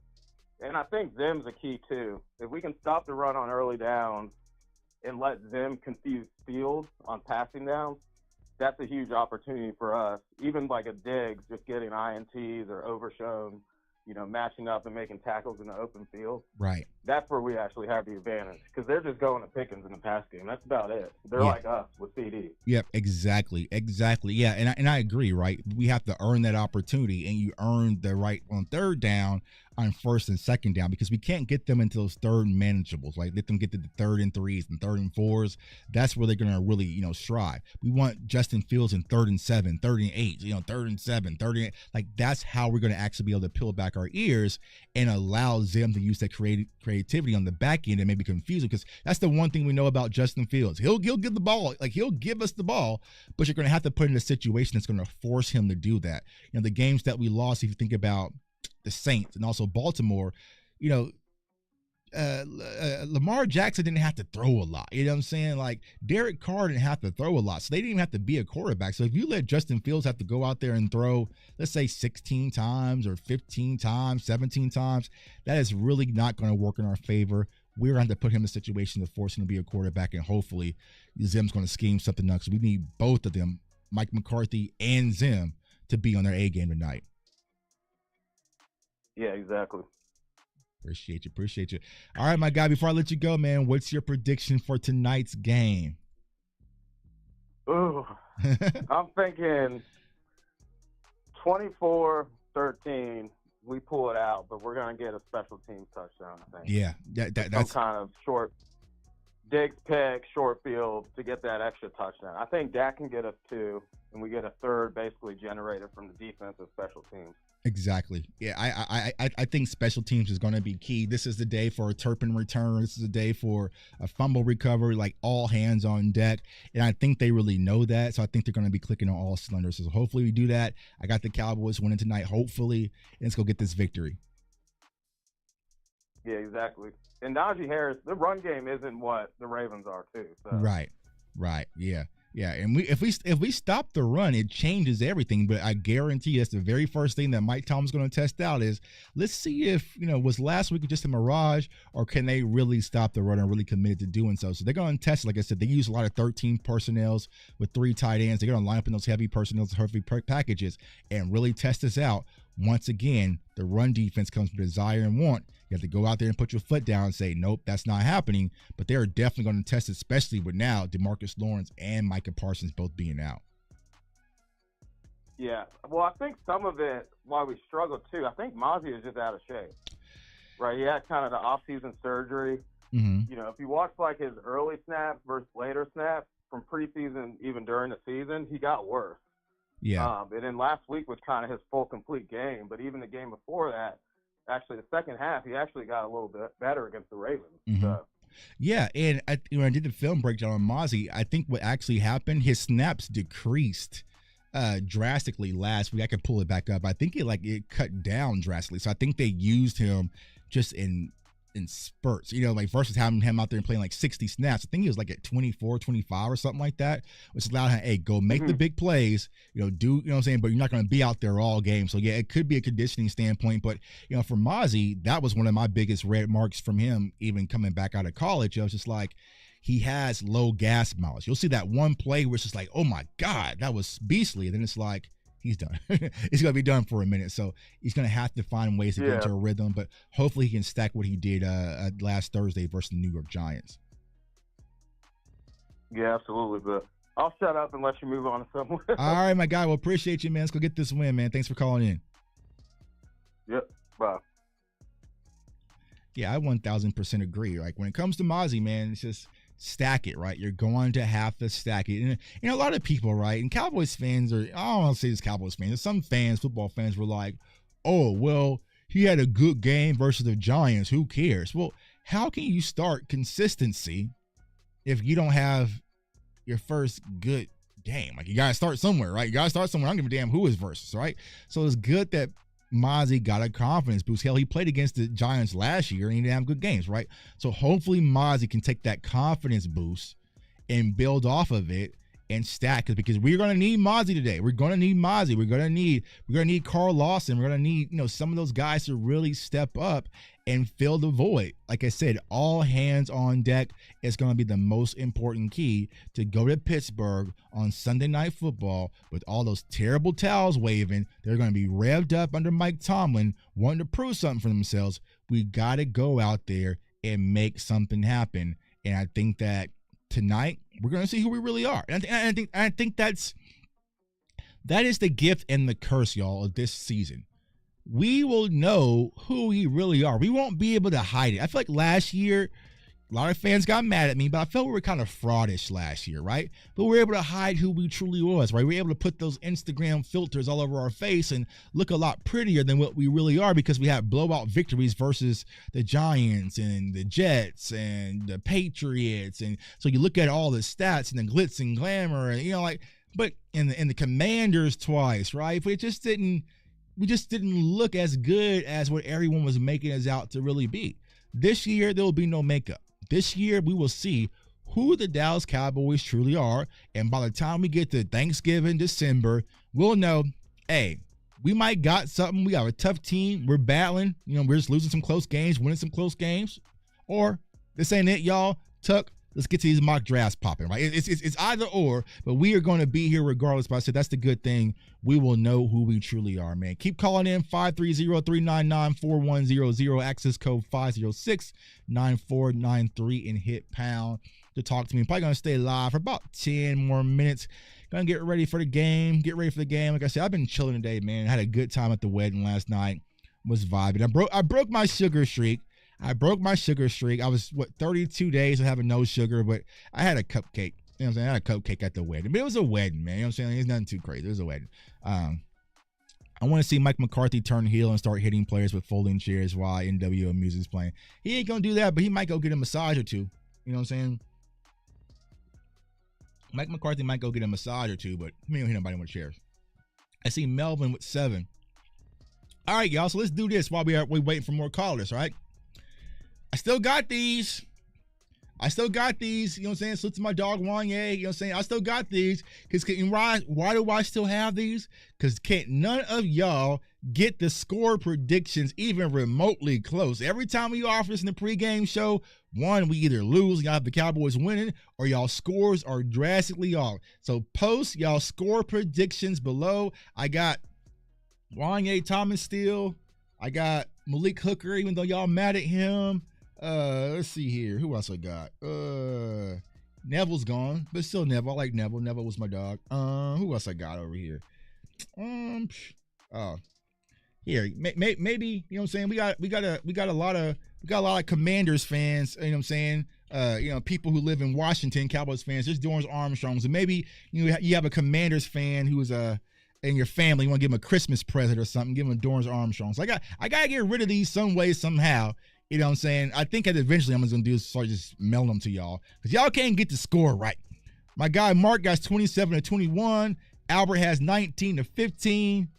And I think Zim's a key too. If we can stop the run on early downs and let Zim confuse Fields on passing downs, that's a huge opportunity for us. Even like a Diggs, just getting INTs or overshown, matching up and making tackles in the open field. Right. That's where we actually have the advantage, because they're just going to Pickens in the pass game. That's about it. They're like us with CD. Yep, exactly. Yeah, and I agree, right? We have to earn that opportunity, and you earn the right on third down, on first and second down, because we can't get them into those third manageables. Like, let them get to the 3rd and 3s and 3rd and 4s. That's where they're going to really, strive. We want Justin Fields in 3rd and 7, 3rd and 8, 3rd and 7, 3rd and 8. Like, that's how we're going to actually be able to peel back our ears and allow Zim to use that creativity on the back end and maybe confuse them, because that's the one thing we know about Justin Fields. He'll give the ball, like, he'll give us the ball, but you're going to have to put in a situation that's going to force him to do that. The games that we lost, if you think about the Saints and also Baltimore, Lamar Jackson didn't have to throw a lot. You know what I'm saying? Like, Derek Carr didn't have to throw a lot. So they didn't even have to be a quarterback. So if you let Justin Fields have to go out there and throw, let's say 16 times or 15 times, 17 times, that is really not going to work in our favor. We're going to have to put him in a situation to force him to be a quarterback, and hopefully Zim's going to scheme something up. So we need both of them, Mike McCarthy and Zim, to be on their A game tonight. Yeah, exactly. Appreciate you. All right, my guy, before I let you go, man, what's your prediction for tonight's game? Ooh, I'm thinking 24-13. We pull it out, but we're going to get a special team touchdown, I think. Yeah, that's some kind of short Diggs pick, short field to get that extra touchdown. I think Dak can get us 2, and we get a third basically generated from the defensive special teams. Exactly. Yeah, I think special teams is going to be key. This is the day for a Turpin return. This is the day for a fumble recovery, like all hands on deck. And I think they really know that. So I think they're going to be clicking on all cylinders. So hopefully we do that. I got the Cowboys winning tonight, hopefully. And let's go get this victory. Yeah, exactly. And Najee Harris, the run game isn't what the Ravens are too. So. Right. Yeah. Yeah, and if we stop the run, it changes everything. But I guarantee that's the very first thing that Mike Tomlin's going to test out is let's see if was last week just a mirage, or can they really stop the run and really committed to doing so. So they're going to test. Like I said, they use a lot of 13 personnels with 3 tight ends. They're going to line up in those heavy personnels, heavy packages, and really test this out. Once again, the run defense comes with desire and want. You have to go out there and put your foot down and say, nope, that's not happening. But they're definitely going to test it, especially with now DeMarcus Lawrence and Micah Parsons both being out. Yeah. Well, I think some of it, why we struggled too, I think Mozzie is just out of shape. Right? He had kind of the off-season surgery. Mm-hmm. If you watch like his early snaps versus later snaps from preseason, even during the season, he got worse. Yeah. And then last week was kind of his full complete game. But even the game before that, actually the second half, he actually got a little bit better against the Ravens. Mm-hmm. So. Yeah, and when I did the film breakdown on Mozzie, I think what actually happened, his snaps decreased drastically last week. I could pull it back up. I think it cut down drastically. So I think they used him just in spurts, like versus having him out there and playing like 60 snaps. I think he was like at 24, 25 or something like that, which allowed him, hey, go make the big plays, do, what I'm saying, but you're not going to be out there all game. So yeah, it could be a conditioning standpoint, but for Mozzie, that was one of my biggest red marks from him, even coming back out of college. I was just like, he has low gas mileage. You'll see that one play where it's just like, oh my God, that was beastly. And then it's like, he's done. He's going to be done for a minute. So he's going to have to find ways to get into a rhythm, but hopefully he can stack what he did last Thursday versus the New York Giants. Yeah, absolutely. But I'll shut up and let you move on to somewhere. All right, my guy. Well, appreciate you, man. Let's go get this win, man. Thanks for calling in. Yep. Bye. Yeah, I 1,000% agree. Like when it comes to Mozzie, man, it's just stack it, right? You're going to have to stack it. And a lot of people, right? And Cowboys fans I don't want to say this Cowboys fans. Some fans, football fans were like, oh, well, he had a good game versus the Giants. Who cares? Well, how can you start consistency if you don't have your first good game? Like you got to start somewhere, right? You got to start somewhere. I don't give a damn who is versus, right? So it's good that Mozzie got a confidence boost. Hell, he played against the Giants last year and he didn't have good games, right? So hopefully Mozzie can take that confidence boost and build off of it and stack it, because we're going to need Mozzie today. We're going to need Mozzie. We're going to need Carl Lawson. We're going to need, some of those guys to really step up and fill the void. Like I said, all hands on deck is going to be the most important key to go to Pittsburgh on Sunday Night Football with all those terrible towels waving. They're going to be revved up under Mike Tomlin, wanting to prove something for themselves. We got to go out there and make something happen. And I think that tonight we're going to see who we really are. And I think that is the gift and the curse, y'all, of this season. We will know who we really are. We won't be able to hide it. I feel like last year, a lot of fans got mad at me, but I felt we were kind of fraudish last year, right? But we were able to hide who we truly was, right? We were able to put those Instagram filters all over our face and look a lot prettier than what we really are, because we had blowout victories versus the Giants and the Jets and the Patriots. And so you look at all the stats and the glitz and glamour, and but in the Commanders twice, right? But we just didn't look as good as what everyone was making us out to really be. This year, there will be no makeup. This year, we will see who the Dallas Cowboys truly are. And by the time we get to Thanksgiving, December, we'll know, hey, we might got something. We have a tough team. We're battling. We're just losing some close games, winning some close games. Or this ain't it, y'all. Tuck, let's get to these mock drafts popping, right? It's either or, but we are going to be here regardless. But I said that's the good thing. We will know who we truly are, man. Keep calling in 530-399-4100, access code 506-9493, and hit pound to talk to me. I'm probably going to stay live for about 10 more minutes. Going to get ready for the game. Like I said, I've been chilling today, man. I had a good time at the wedding last night. Was vibing. I broke my sugar streak. I broke my sugar streak. I was 32 days of having no sugar, but I had a cupcake. You know what I'm saying? I had a cupcake at the wedding. But it was a wedding, man. You know what I'm saying? It's nothing too crazy. It was a wedding. I want to see Mike McCarthy turn heel and start hitting players with folding chairs while NWO music's playing. He ain't gonna do that, but he might go get a massage or two. You know what I'm saying? Mike McCarthy might go get a massage or two, but he don't hit nobody with chairs. I see Melvin with 7. All right, y'all. So let's do this while we waiting for more callers. All right. I still got these. You know what I'm saying? Salute to my dog Wanye. You know what I'm saying? I still got these. Because why do I still have these? Because can't none of y'all get the score predictions even remotely close. Every time we offer this in the pregame show, one, we either lose and y'all have the Cowboys winning, or y'all scores are drastically off. So post y'all score predictions below. I got Wanye Thomas still. I got Malik Hooker, even though y'all mad at him. Let's see here. Who else I got? Neville's gone, but still Neville. I like Neville. Neville was my dog. Who else I got over here? Here, maybe, you know what I'm saying? We got a lot of Commanders fans, you know what I'm saying? People who live in Washington, Cowboys fans. There's Dorrance Armstrongs, and maybe you have a Commanders fan who is in your family. You want to give him a Christmas present or something? Give him a Dorrance Armstrong. So I gotta get rid of these some way somehow. You know what I'm saying? I think that eventually I'm going to do is start just mailing them to y'all. Because y'all can't get the score right. My guy Mark got 27-21. Albert has 19-15.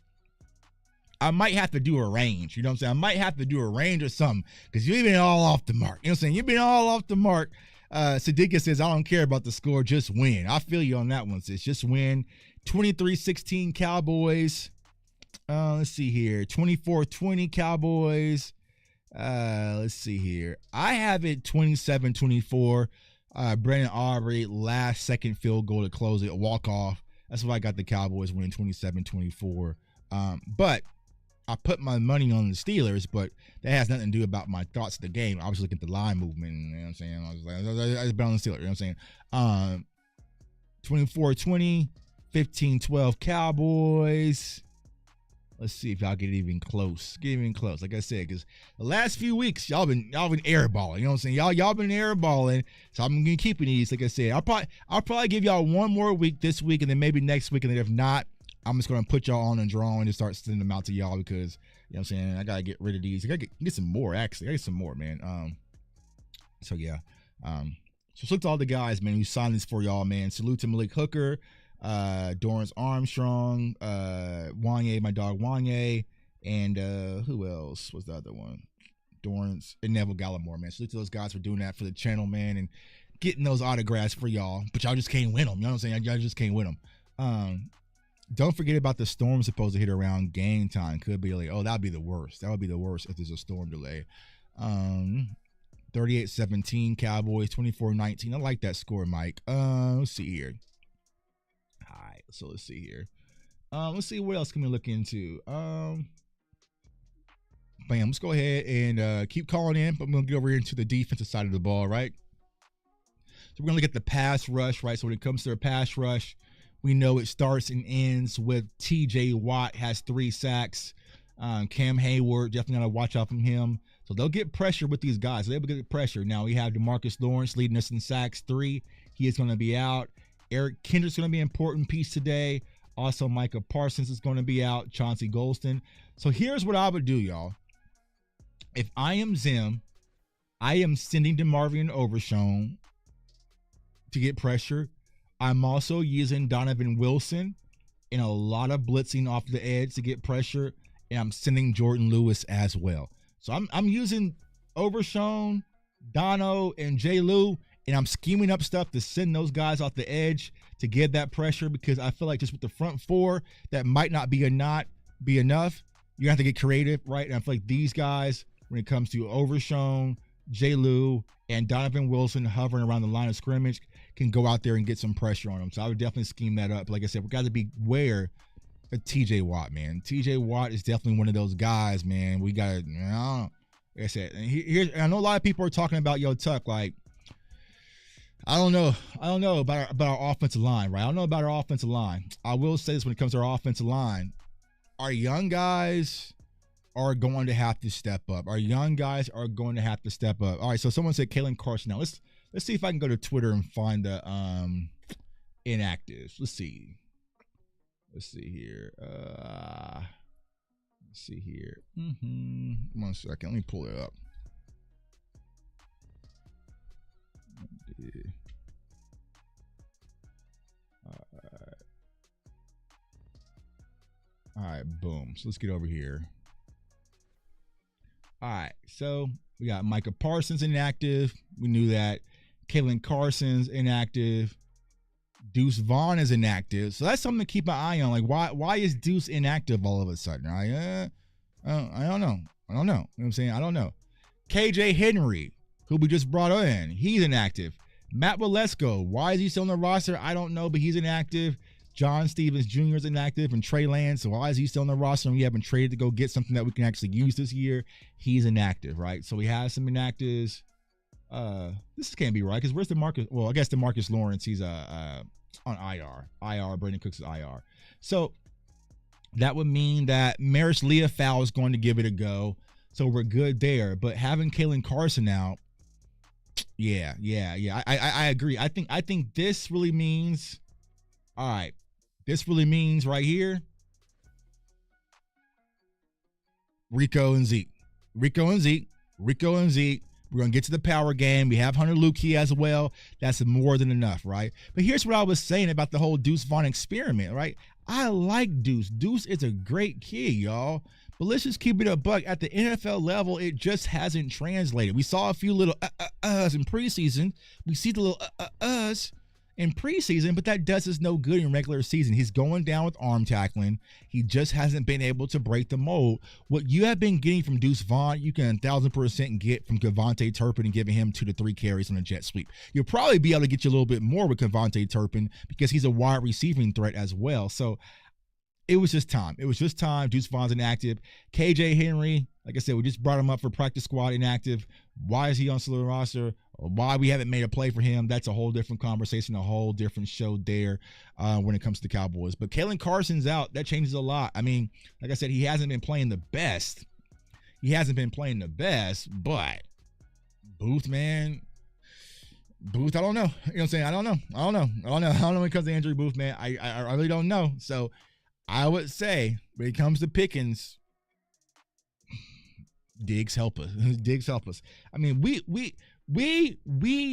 I might have to do a range. You know what I'm saying? I might have to do a range or something. Because you've been all off the mark. You know what I'm saying? You've been all off the mark. Sadika says, I don't care about the score. Just win. I feel you on that one, sis. Just win. 23-16 Cowboys. Let's see here. 24-20 Cowboys. Let's see here. I have it 27-24. Brandon Aubrey, last second field goal to close it, a walk off. That's why I got the Cowboys winning 27-24. But I put my money on the Steelers, but that has nothing to do about my thoughts of the game. I was looking at the line movement, you know what I'm saying? I was bet on the Steelers, you know what I'm saying? 24-20, 15-12 Cowboys. Let's see if y'all get even close. Get even close. Like I said, because the last few weeks, y'all been airballing. You know what I'm saying? Y'all been airballing. So I'm gonna keep these. Like I said, I'll probably give y'all one more week this week, and then maybe next week. And then if not, I'm just gonna put y'all on a draw and just start sending them out to y'all because you know what I'm saying. I gotta get rid of these. I gotta get some more. Actually, I get some more, man. So yeah. So salute to all the guys, man, who signed this for y'all, man. Salute to Malik Hooker. Dorrance Armstrong, Wanye, my dog Wanye, and who else was the other one? Dorrance and Neville Gallimore, man. Salute to those guys for doing that for the channel, man, and getting those autographs for y'all. But y'all just can't win them. You know what I'm saying? Y'all just can't win them. Don't forget about the storm supposed to hit around game time. Could be like, oh, that'd be the worst. That would be the worst if there's a storm delay. 38-17 Cowboys, 24-19. I like that score, Mike. Let's see here. All right, so let's see here. Let's see what else can we look into. Bam, let's go ahead and keep calling in, but I'm gonna get over here into the defensive side of the ball, right? So we're gonna look at the pass rush, right? So when it comes to a pass rush, we know it starts and ends with TJ Watt has 3 sacks. Cam Hayward, definitely gotta watch out from him. So they'll get pressure with these guys. They'll get pressure. Now we have DeMarcus Lawrence leading us in sacks 3. He is gonna be out. Eric Kendrick's going to be an important piece today. Also, Micah Parsons is going to be out. Chauncey Golston. So here's what I would do, y'all. If I am Zim, I am sending DeMarvion Overshown to get pressure. I'm also using Donovan Wilson in a lot of blitzing off the edge to get pressure. And I'm sending Jordan Lewis as well. So I'm using Overshown, Dono, and J. Lou. And I'm scheming up stuff to send those guys off the edge to get that pressure because I feel like just with the front 4, that might not be enough. You have to get creative, right? And I feel like these guys, when it comes to Overshown, J. Lou, and Donovan Wilson hovering around the line of scrimmage, can go out there and get some pressure on them. So I would definitely scheme that up. Like I said, we got to beware of TJ Watt, man. TJ Watt is definitely one of those guys, man. We got to, like I said, and I know a lot of people are talking about, yo, Tuck, like, I don't know about our offensive line, right? I don't know about our offensive line. I will say this when it comes to our offensive line. Our young guys are going to have to step up. Our young guys are going to have to step up. All right, so someone said Kalen Carson. Now let's see if I can go to Twitter and find the inactives. Let's see here. Let's see here. 1 second. Let me pull it up. All right, boom. So let's get over here. All right, so we got Micah Parsons inactive. We knew that. Kalen Carson's inactive. Deuce Vaughn is inactive. So that's something to keep an eye on. Like, why is Deuce inactive all of a sudden? I don't know. You know what I'm saying? I don't know. KJ Henry, who we just brought in, he's inactive. Matt Walesko, why is he still on the roster? I don't know, but he's inactive. John Stevens Jr. is inactive, and Trey Lance, so why is he still on the roster and we haven't traded to go get something that we can actually use this year? He's inactive, right? So we have some inactives. This can't be right, because where's DeMarcus? Well, I guess DeMarcus Lawrence, he's on IR. Brandon Cooks is IR. So that would mean that Maris Leafau is going to give it a go. So we're good there. But having Kalen Carson out, yeah. I agree. I think this really means, all right, this really means right here, Rico and Zeke. We're going to get to the power game. We have Hunter Luke as well. That's more than enough, right? But here's what I was saying about the whole Deuce Vaughn experiment, right? I like Deuce. Deuce is a great kid, y'all. But let's just keep it a buck. At the NFL level, it just hasn't translated. We saw a few little uhs in preseason. We see the little uhs in preseason, but that does us no good in regular season. He's going down with arm tackling. He just hasn't been able to break the mold. What you have been getting from Deuce Vaughn, you can 1,000% get from Kevontae Turpin and giving him 2 to 3 carries on a jet sweep. You'll probably be able to get you a little bit more with Kevontae Turpin because he's a wide receiving threat as well. So it was just time. Deuce Vaughn's inactive. KJ Henry, like I said, we just brought him up for practice squad inactive. Why is he on the roster? Or why we haven't made a play for him? That's a whole different conversation, a whole different show there when it comes to the Cowboys. But Kalen Carson's out. That changes a lot. I mean, like I said, he hasn't been playing the best. But Booth, man. Booth, I don't know. You know what I'm saying? I don't know when it comes to Andrew Booth, man. I really don't know. So I would say when it comes to Pickens, Diggs help us. I mean, we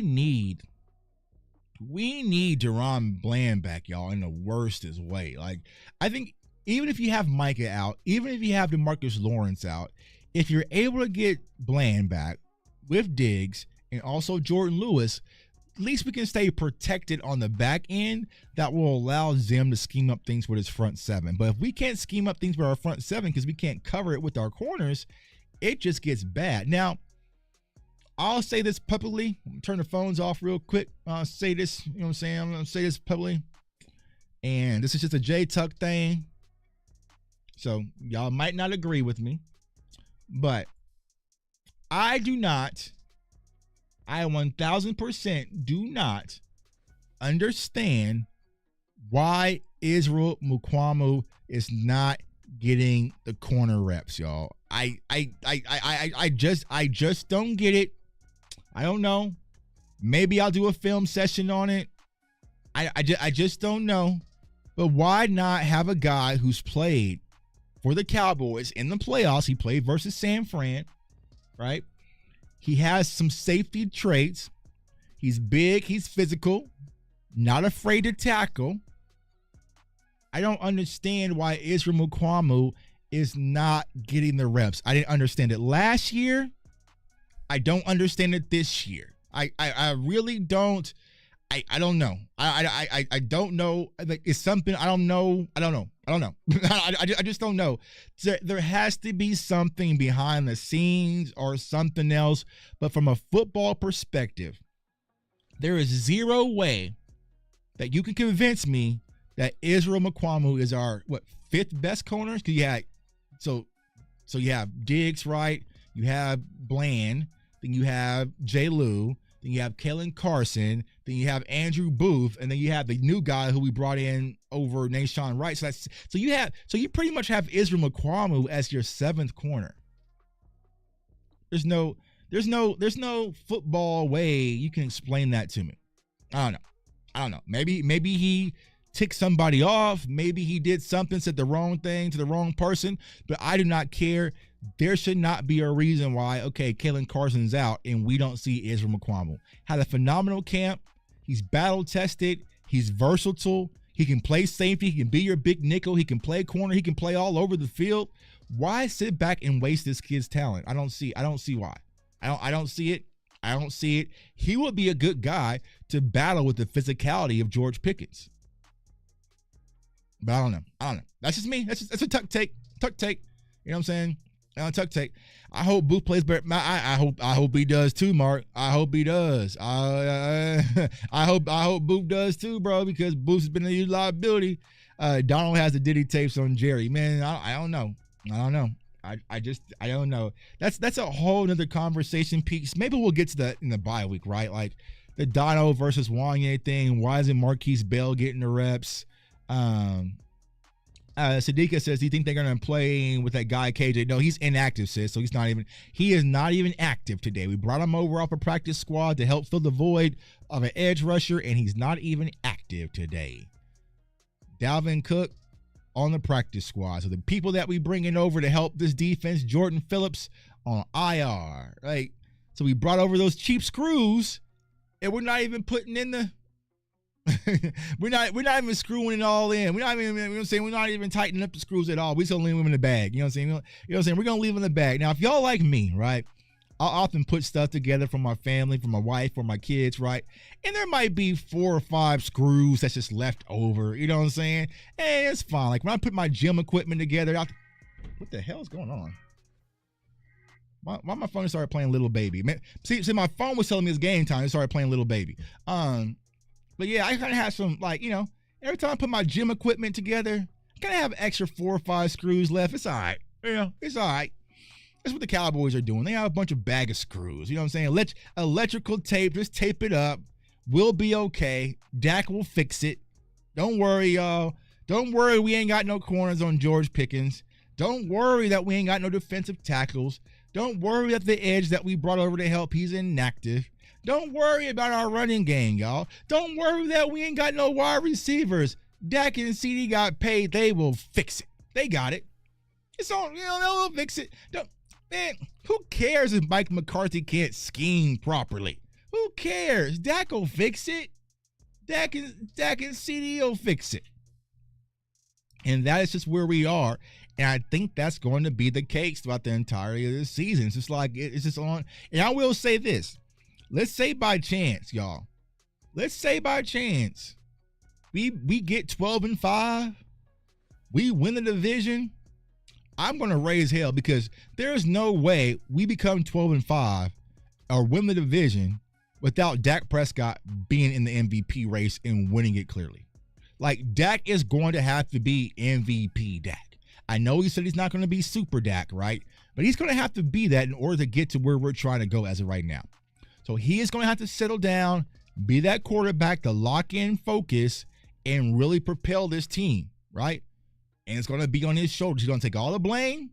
need Deron Bland back, y'all, in the worstest way. Like, I think even if you have Micah out, even if you have DeMarcus Lawrence out, if you're able to get Bland back with Diggs and also Jordan Lewis, at least we can stay protected on the back end. That will allow Zim to scheme up things with his front seven. But if we can't scheme up things with our front seven because we can't cover it with our corners, it just gets bad. Now, I'll say this publicly. Turn the phones off real quick. I'll say this, you know what I'm saying? I'm going to say this publicly. And this is just a J-Tuck thing. So y'all might not agree with me. But I 1,000% do not understand why Israel Mukuamu is not getting the corner reps, y'all. I just don't get it. I don't know. Maybe I'll do a film session on it. I just don't know. But why not have a guy who's played for the Cowboys in the playoffs? He played versus San Fran, right? He has some safety traits. He's big. He's physical. Not afraid to tackle. I don't understand why Israel Mukuamu is not getting the reps. I didn't understand it last year. I don't understand it this year. I really don't. I don't know. I don't know. Like, it's something I don't know. I just don't know. There has to be something behind the scenes or something else. But from a football perspective, there is zero way that you can convince me that Israel Mukuamu is our 5th best corners. Because so you have Diggs, right? You have Bland. Then you have J. Lou. then you have Kalen Carson, then you have Andrew Booth, and then you have the new guy who we brought in over Nashawn Wright. So you pretty much have Israel Mukuamu as your 7th corner. There's no football way you can explain that to me. I don't know. Maybe he ticked somebody off. Maybe he did something, said the wrong thing to the wrong person, but I do not care. There should not be a reason why, okay, Kalen Carson's out and we don't see Israel Mukuamu. Had a phenomenal camp. He's battle-tested. He's versatile. He can play safety. He can be your big nickel. He can play corner. He can play all over the field. Why sit back and waste this kid's talent? I don't see why. I don't see it. I don't see it. He would be a good guy to battle with the physicality of George Pickens. But I don't know. That's just me. That's a tuck take. You know what I'm saying? Tuck take. I hope Booth plays better. I hope he does too, Mark. I hope he does. I hope Booth does too, bro, because Booth's been a huge liability. Donald has the Diddy tapes on Jerry. Man, I don't know. I don't know. That's a whole nother conversation piece. Maybe we'll get to that in the bye week, right? Like the Dono versus Wanye thing. Why isn't Marquise Bell getting the reps? Sadika says, do you think they're going to play with that guy KJ? No, he's inactive, sis. So he is not even active today. We brought him over off a practice squad to help fill the void of an edge rusher, and he's not even active today. Dalvin Cook on the practice squad. So the people that we bringing over to help this defense, Jordan Phillips on IR, right? So we brought over those cheap screws, and we're not even putting in the we're not even screwing it all in. We're not even, you know what I'm saying, we're not even tightening up the screws at all. We still leave them in the bag. You know what I'm saying? We're gonna leave them in the bag. Now, if y'all like me, right? I'll often put stuff together for my family, for my wife, for my kids, right? And there might be 4 or 5 screws that's just left over. You know what I'm saying? Hey, it's fine. Like when I put my gym equipment together, what the hell is going on? Why my phone started playing Little Baby? Man, see, my phone was telling me it's game time. It started playing Little Baby. But yeah, I kind of have some, like, you know, every time I put my gym equipment together, I kind of have extra 4 or 5 screws left. It's all right. You know, it's all right. That's what the Cowboys are doing. They have a bunch of bag of screws. You know what I'm saying? Electrical tape, just tape it up. We'll be okay. Dak will fix it. Don't worry, y'all. Don't worry we ain't got no corners on George Pickens. Don't worry that we ain't got no defensive tackles. Don't worry that the edge that we brought over to help, he's inactive. Don't worry about our running game, y'all. Don't worry that we ain't got no wide receivers. Dak and CD got paid. They will fix it. They got it. It's on, you know, they'll fix it. Man, who cares if Mike McCarthy can't scheme properly? Who cares? Dak will fix it. Dak and CD will fix it. And that is just where we are. And I think that's going to be the case throughout the entirety of this season. It's just like, it's just on. And I will say this. Let's say by chance, y'all. Let's say by chance we get 12-5. We win the division. I'm going to raise hell because there's no way we become 12-5 or win the division without Dak Prescott being in the MVP race and winning it clearly. Like, Dak is going to have to be MVP Dak. I know he said he's not going to be super Dak, right? But he's going to have to be that in order to get to where we're trying to go as of right now. So he is going to have to settle down, be that quarterback to lock in focus and really propel this team, right? And it's going to be on his shoulders. He's going to take all the blame.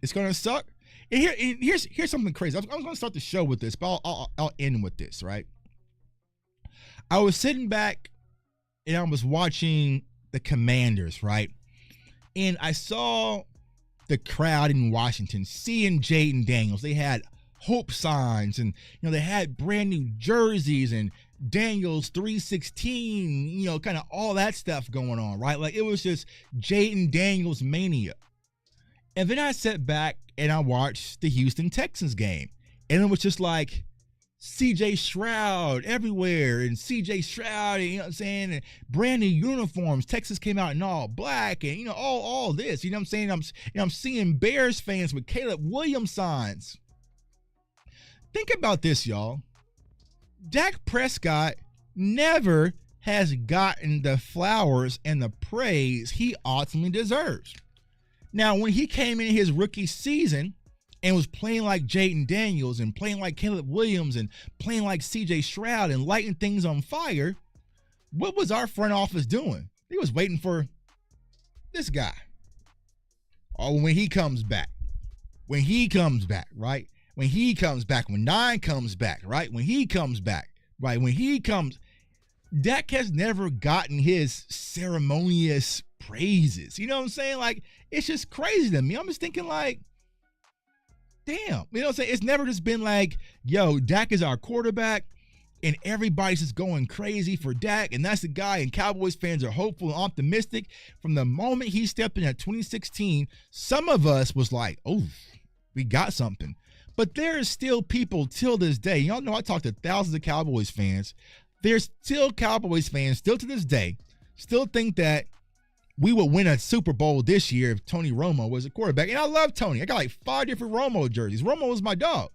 It's going to suck. And here's something crazy. I'm going to start the show with this, but I'll end with this, right? I was sitting back and I was watching the Commanders, right? And I saw the crowd in Washington seeing Jaden Daniels. They had hope signs and, you know, they had brand new jerseys and Daniels 316, you know, kind of all that stuff going on, right? Like it was just Jaden Daniels mania. And then I sat back and I watched the Houston Texans game, and it was just like CJ Stroud everywhere, and CJ Stroud, you know what I'm saying, and brand new uniforms. Texas came out in all black, and, you know, all this, you know what I'm saying. I'm seeing Bears fans with Caleb Williams signs. Think about this, y'all. Dak Prescott never has gotten the flowers and the praise he ultimately deserves. Now, when he came in his rookie season, and was playing like Jaden Daniels and playing like Caleb Williams and playing like CJ Stroud and lighting things on fire, what was our front office doing? They was waiting for this guy. Oh, when he comes back. When he comes back, right? When he comes back. When 9 comes back, right? When he comes back, right? When he comes. Dak has never gotten his ceremonious praises. You know what I'm saying? Like, it's just crazy to me. I'm just thinking like, damn. You know what I'm saying? It's never just been like, yo, Dak is our quarterback and everybody's just going crazy for Dak, and that's the guy, and Cowboys fans are hopeful and optimistic. From the moment he stepped in at 2016, some of us was like, oh, we got something. But there is still people till this day. Y'all know I talk to thousands of Cowboys fans. There's still Cowboys fans, still to this day, still think that we would win a Super Bowl this year if Tony Romo was a quarterback. And I love Tony. I got like 5 different Romo jerseys. Romo was my dog,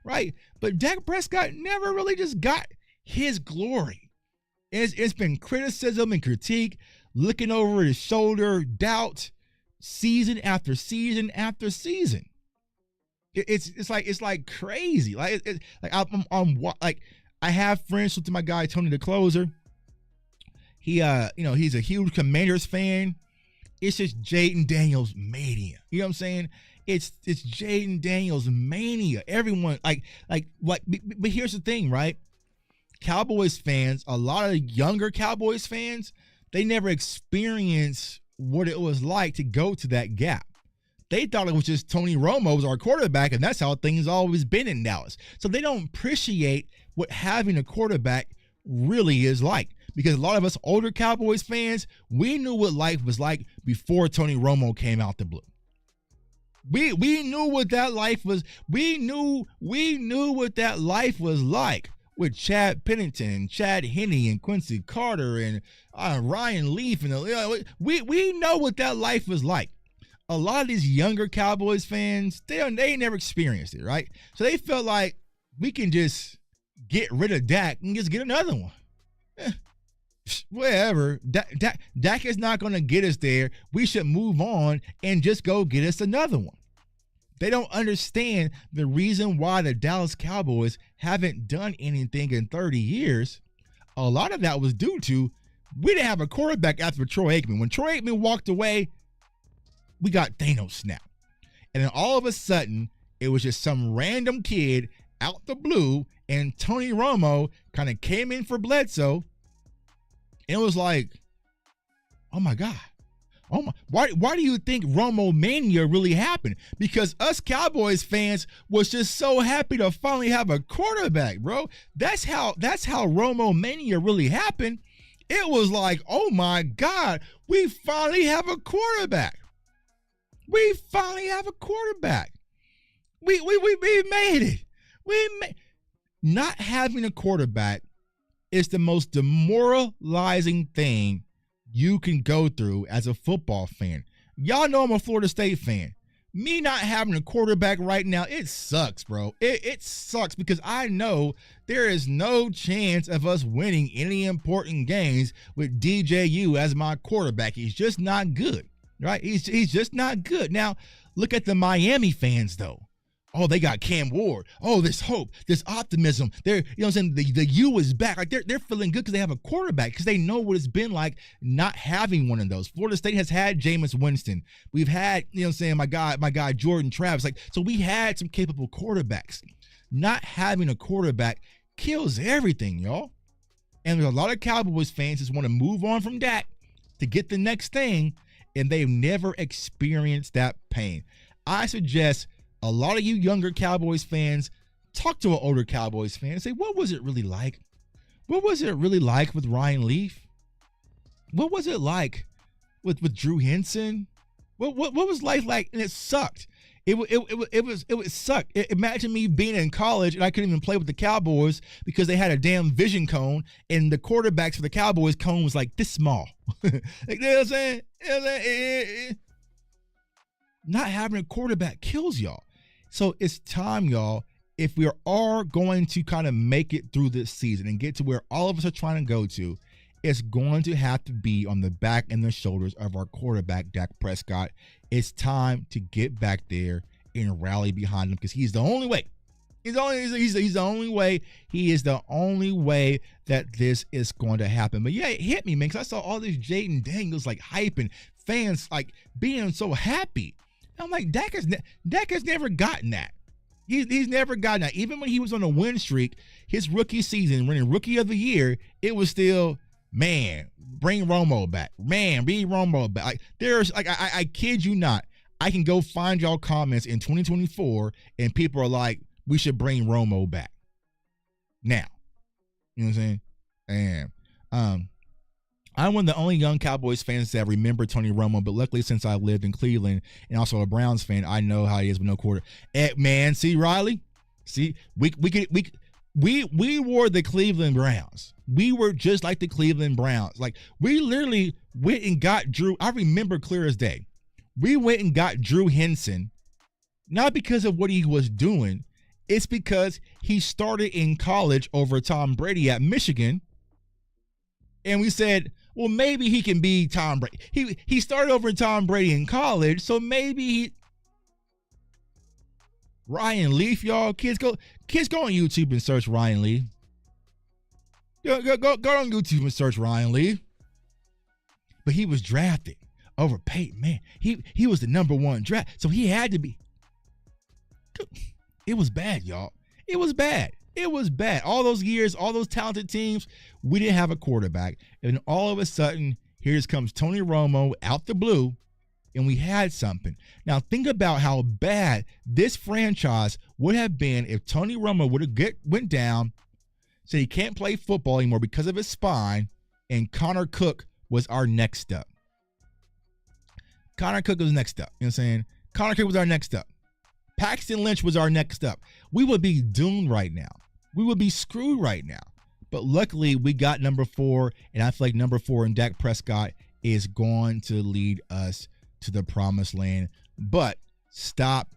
right? But Dak Prescott never really just got his glory. It's been criticism and critique, looking over his shoulder, doubt, season after season after season. It's like crazy. Like I have friends with my guy Tony the Closer. He he's a huge Commanders fan. It's just Jaden Daniels mania. You know what I'm saying? It's Jaden Daniels mania. Everyone but here's the thing, right? Cowboys fans, a lot of younger Cowboys fans, they never experienced what it was like to go to that gap. They thought it was just Tony Romo was our quarterback, and that's how things always been in Dallas. So they don't appreciate what having a quarterback really is like. Because a lot of us older Cowboys fans, we knew what life was like before Tony Romo came out the blue. We knew what that life was. We knew what that life was like with Chad Pennington, Chad Henne, and Quincy Carter, and Ryan Leaf, and we know what that life was like. A lot of these younger Cowboys fans, they never experienced it, right? So they felt like we can just get rid of Dak and just get another one. Whatever. Dak is not going to get us there. We should move on and just go get us another one. They don't understand the reason why the Dallas Cowboys haven't done anything in 30 years. A lot of that was due to we didn't have a quarterback after Troy Aikman. When Troy Aikman walked away, we got Thanos snap. And then all of a sudden, it was just some random kid out the blue, and Tony Romo kind of came in for Bledsoe. And it was like, oh my God. Oh my, why do you think Romo mania really happened? Because us Cowboys fans was just so happy to finally have a quarterback, bro. That's how Romo mania really happened. It was like, oh my God, we finally have a quarterback. We finally have a quarterback. We made it. Not having a quarterback is the most demoralizing thing you can go through as a football fan. Y'all know I'm a Florida State fan. Me not having a quarterback right now, it sucks, bro. It sucks because I know there is no chance of us winning any important games with DJU as my quarterback. He's just not good, right? He's just not good. Now, look at the Miami fans, though. Oh, they got Cam Ward. Oh, there's hope, there's optimism. They're, you know what I'm saying? The U is back. Like they're feeling good because they have a quarterback, because they know what it's been like not having one of those. Florida State has had Jameis Winston. We've had, you know what I'm saying, my guy Jordan Travis. Like, so we had some capable quarterbacks. Not having a quarterback kills everything, y'all. And there's a lot of Cowboys fans just want to move on from Dak to get the next thing, and they've never experienced that pain. I suggest a lot of you younger Cowboys fans talk to an older Cowboys fan and say, what was it really like? What was it really like with Ryan Leaf? What was it like with Drew Henson? What was life like? And it sucked. It sucked. Imagine me being in college and I couldn't even play with the Cowboys because they had a damn vision cone, and the quarterbacks for the Cowboys cone was like this small. Like, you know what I'm saying? You know what I'm saying? Not having a quarterback kills y'all. So it's time, y'all, if we are going to kind of make it through this season and get to where all of us are trying to go to, it's going to have to be on the back and the shoulders of our quarterback, Dak Prescott. It's time to get back there and rally behind him because he's the only way. He's the only way. He is the only way that this is going to happen. But yeah, it hit me, man, because I saw all this Jaden Daniels like hyping, fans like being so happy. And I'm like, Dak has never gotten that. He's never gotten that. Even when he was on a win streak, his rookie season, winning Rookie of the Year, it was still, man, bring Romo back. Man, bring Romo back. Like there's like I kid you not. I can go find y'all comments in 2024, and people are like, we should bring Romo back now. You know what I'm saying? And I'm one of the only young Cowboys fans that remember Tony Romo, but luckily since I lived in Cleveland and also a Browns fan, I know how he is with no quarter. Man, see Riley? See, we wore the Cleveland Browns. We were just like the Cleveland Browns. Like we literally went and got Drew. I remember clear as day. We went and got Drew Henson, not because of what he was doing. It's because he started in college over Tom Brady at Michigan. And we said, well, maybe he can be Tom Brady. He started over Tom Brady in college, so maybe he... Ryan Leaf, y'all. Kids, go on YouTube and search Ryan Leaf. Go on YouTube and search Ryan Leaf. But he was drafted over Peyton, man. He was the number one draft, so he had to be... It was bad, y'all. It was bad. It was bad. All those years, all those talented teams, we didn't have a quarterback. And all of a sudden, here comes Tony Romo out the blue, and we had something. Now, think about how bad this franchise would have been if Tony Romo would have went down, said he can't play football anymore because of his spine, and Connor Cook was our next up. Connor Cook was next up. You know what I'm saying? Connor Cook was our next up. Paxton Lynch was our next up. We would be doomed right now. We would be screwed right now. But luckily, we got number 4, and I feel like number 4 in Dak Prescott is going to lead us to the promised land. But stop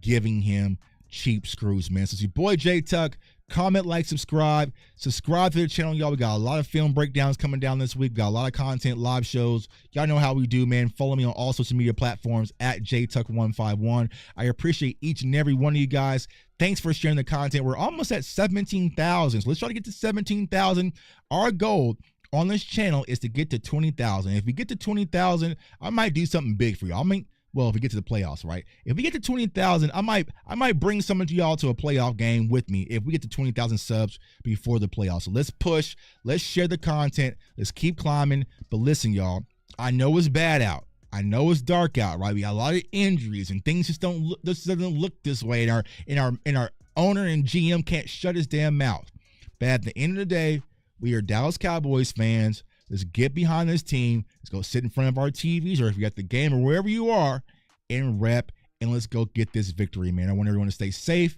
giving him cheap screws, man. So it's your boy J Tuck. Comment, like, subscribe. Subscribe to the channel, y'all. We got a lot of film breakdowns coming down this week. We got a lot of content, live shows. Y'all know how we do, man. Follow me on all social media platforms at JTuck151. I appreciate each and every one of you guys. Thanks for sharing the content. We're almost at 17,000. So let's try to get to 17,000. Our goal on this channel is to get to 20,000. If we get to 20,000, I might do something big for y'all. Well, if we get to the playoffs, right? If we get to 20,000, I might bring some of y'all to a playoff game with me if we get to 20,000 subs before the playoffs. So let's push. Let's share the content. Let's keep climbing. But listen, y'all, I know it's bad out. I know it's dark out, right? We got a lot of injuries and things just don't look. This doesn't look this way. And our owner and GM can't shut his damn mouth. But at the end of the day, we are Dallas Cowboys fans. Let's get behind this team. Let's go sit in front of our TVs, or if you're at the game or wherever you are, and rep, and let's go get this victory, man. I want everyone to stay safe,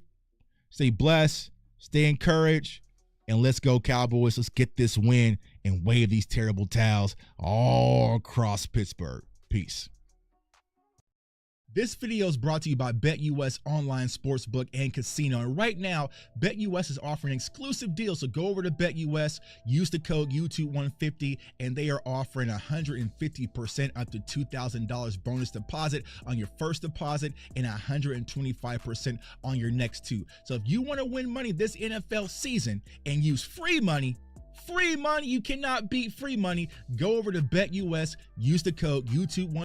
stay blessed, stay encouraged, and let's go Cowboys. Let's get this win and wave these terrible towels all across Pittsburgh. Peace. This video is brought to you by BetUS Online Sportsbook and Casino. And right now, BetUS is offering exclusive deals. So go over to BetUS, use the code YouTube150, and they are offering 150% up to $2,000 bonus deposit on your first deposit and 125% on your next two. So if you want to win money this NFL season and use free money, you cannot beat free money. Go over to BetUS, use the code YouTube150.